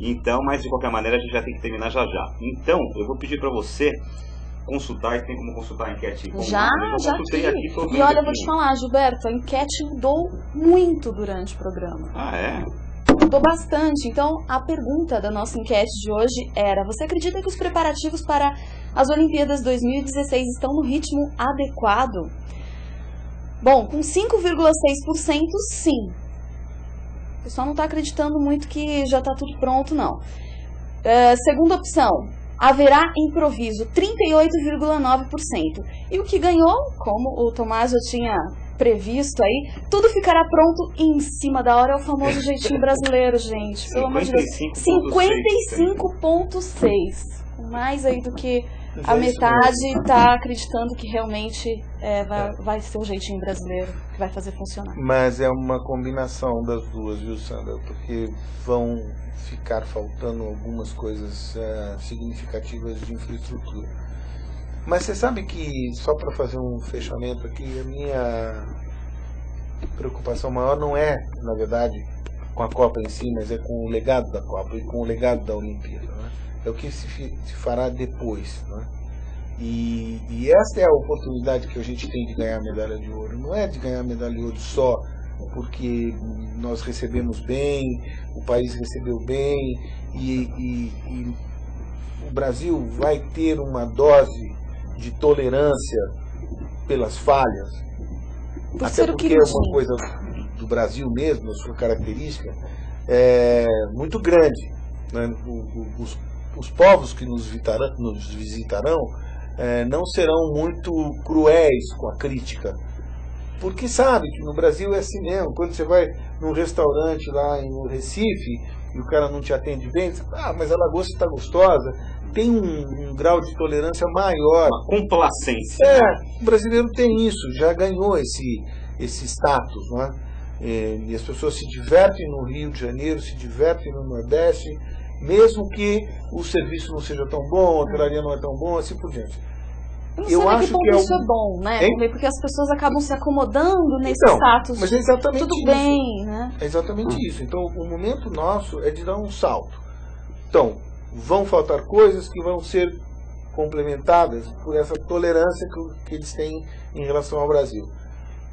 Então, mas de qualquer maneira a gente já tem que terminar já. Então, eu vou pedir para você consultar, e tem como consultar a enquete. Já aqui. E olha, eu vou te falar, Gilberto, a enquete mudou muito durante o programa. Ah, é? Mudou bastante. Então, a pergunta da nossa enquete de hoje era: você acredita que os preparativos para as Olimpíadas 2016 estão no ritmo adequado? Bom, com 5,6% sim. O pessoal não está acreditando muito que já está tudo pronto, não. Segunda opção: haverá improviso, 38,9%. E o que ganhou, como o Tomás já tinha previsto aí, tudo ficará pronto em cima da hora, é o famoso jeitinho brasileiro, gente. Pelo amor de Deus. 55,6%. Mais aí do que a metade está acreditando que realmente vai ser o jeitinho brasileiro que vai fazer funcionar. Mas é uma combinação das duas, viu, Sandra? Porque vão ficar faltando algumas coisas significativas de infraestrutura. Mas você sabe que, só para fazer um fechamento aqui, a minha preocupação maior não é, na verdade, com a Copa em si, mas é com o legado da Copa e com o legado da Olimpíada, né? É o que se fará depois, né? E essa é a oportunidade que a gente tem de ganhar a medalha de ouro. Não é de ganhar a medalha de ouro só porque nós recebemos bem, o país recebeu bem e o Brasil vai ter uma dose de tolerância pelas falhas, até porque é uma coisa do Brasil mesmo, a sua característica é muito grande, né? Os povos que nos visitarão não serão muito cruéis com a crítica, porque sabe que no Brasil é assim mesmo. Quando você vai num restaurante lá em Recife e o cara não te atende bem, você fala, mas a lagosta está gostosa. Tem um grau de tolerância maior. Uma complacência. O brasileiro tem isso, já ganhou esse status, não é? E as pessoas se divertem no Rio de Janeiro, se divertem no Nordeste, mesmo que o serviço não seja tão bom, a hotelaria não é tão bom, assim por diante. Eu acho que isso é bom, né? Porque as pessoas acabam se acomodando nesse status. Mas é exatamente tudo isso. Bem, né? É exatamente isso. Então, o momento nosso é de dar um salto. Então, vão faltar coisas que vão ser complementadas por essa tolerância que eles têm em relação ao Brasil.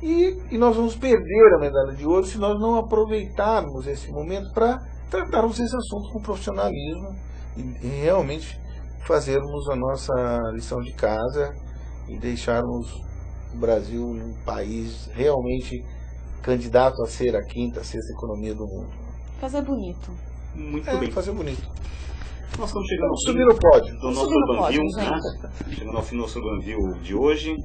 E nós vamos perder a medalha de ouro se nós não aproveitarmos esse momento para tratarmos esses assuntos com profissionalismo e realmente fazermos a nossa lição de casa e deixarmos o Brasil um país realmente candidato a ser a quinta, a sexta economia do mundo. Fazer bonito. Muito bem. Fazer bonito. Nós estamos chegando ao subir no pódio do nosso Urbanville, né? Chegando ao fim do nosso Urbanville de hoje.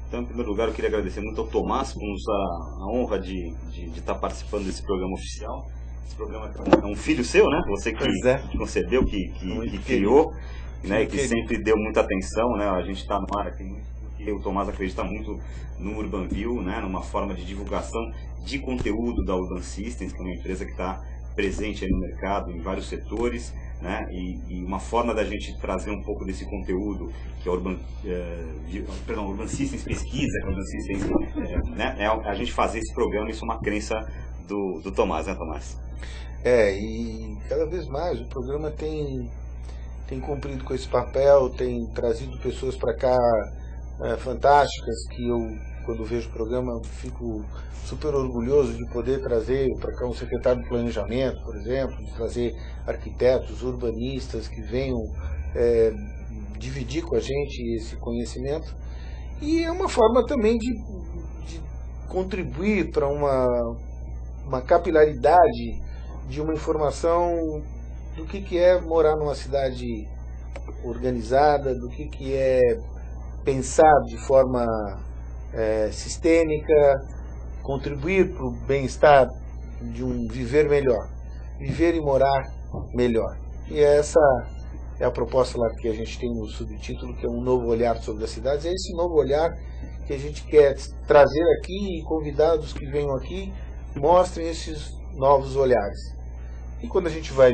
Então, em primeiro lugar, eu queria agradecer muito ao Tomás por nos dar a honra de estar participando desse programa oficial. Esse programa é um filho seu, né? Você que concebeu, que criou, né? E que sempre deu muita atenção, né? A gente está no ar aqui muito, porque o Tomás acredita muito no Urbanville, né? Numa forma de divulgação de conteúdo da Urban Systems, que é uma empresa que está presente aí no mercado, em vários setores, né? E uma forma da gente trazer um pouco desse conteúdo que a Urban Systems pesquisa, que a Urban Systems, né? É a gente fazer esse programa. Isso é uma crença do Tomás, né, Tomás? E cada vez mais o programa tem cumprido com esse papel, tem trazido pessoas para cá fantásticas, que eu, quando vejo o programa, fico super orgulhoso de poder trazer para cá um secretário de planejamento, por exemplo, de trazer arquitetos, urbanistas que venham dividir com a gente esse conhecimento. E é uma forma também de contribuir para uma capilaridade de uma informação do que é morar numa cidade organizada, do que é pensar de forma sistêmica, contribuir para o bem-estar de um viver melhor, viver e morar melhor. E essa é a proposta lá que a gente tem no subtítulo, que é um novo olhar sobre as cidades. É esse novo olhar que a gente quer trazer aqui, e convidados que venham aqui mostrem esses novos olhares. E quando a gente vai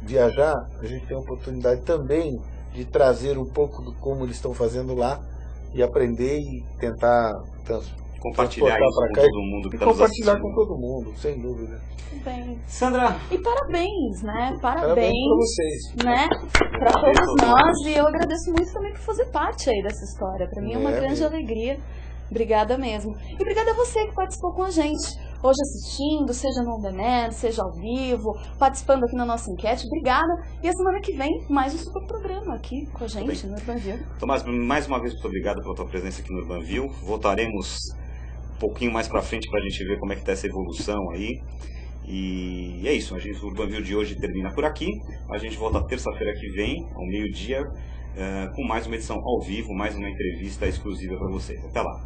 viajar, a gente tem a oportunidade também de trazer um pouco do como eles estão fazendo lá e aprender e tentar compartilhar isso com todo mundo que está nos assistindo. Compartilhar com todo mundo, sem dúvida. Bem. Sandra. E parabéns, né? Parabéns para vocês. Né? Para todos nós. E eu agradeço muito também por fazer parte aí dessa história. Para mim é uma grande alegria. Obrigada mesmo. E obrigada a você que participou com a gente. Hoje assistindo, seja no On Demand, seja ao vivo, participando aqui na nossa enquete. Obrigada. E a semana que vem, mais um super programa aqui com a gente no Urbanville. Tomás, mais uma vez, muito obrigado pela tua presença aqui no Urbanville. Voltaremos um pouquinho mais pra frente pra gente ver como é que tá essa evolução aí. E é isso, o Urbanville de hoje termina por aqui. A gente volta terça-feira que vem, ao meio-dia, com mais uma edição ao vivo, mais uma entrevista exclusiva para vocês. Até lá!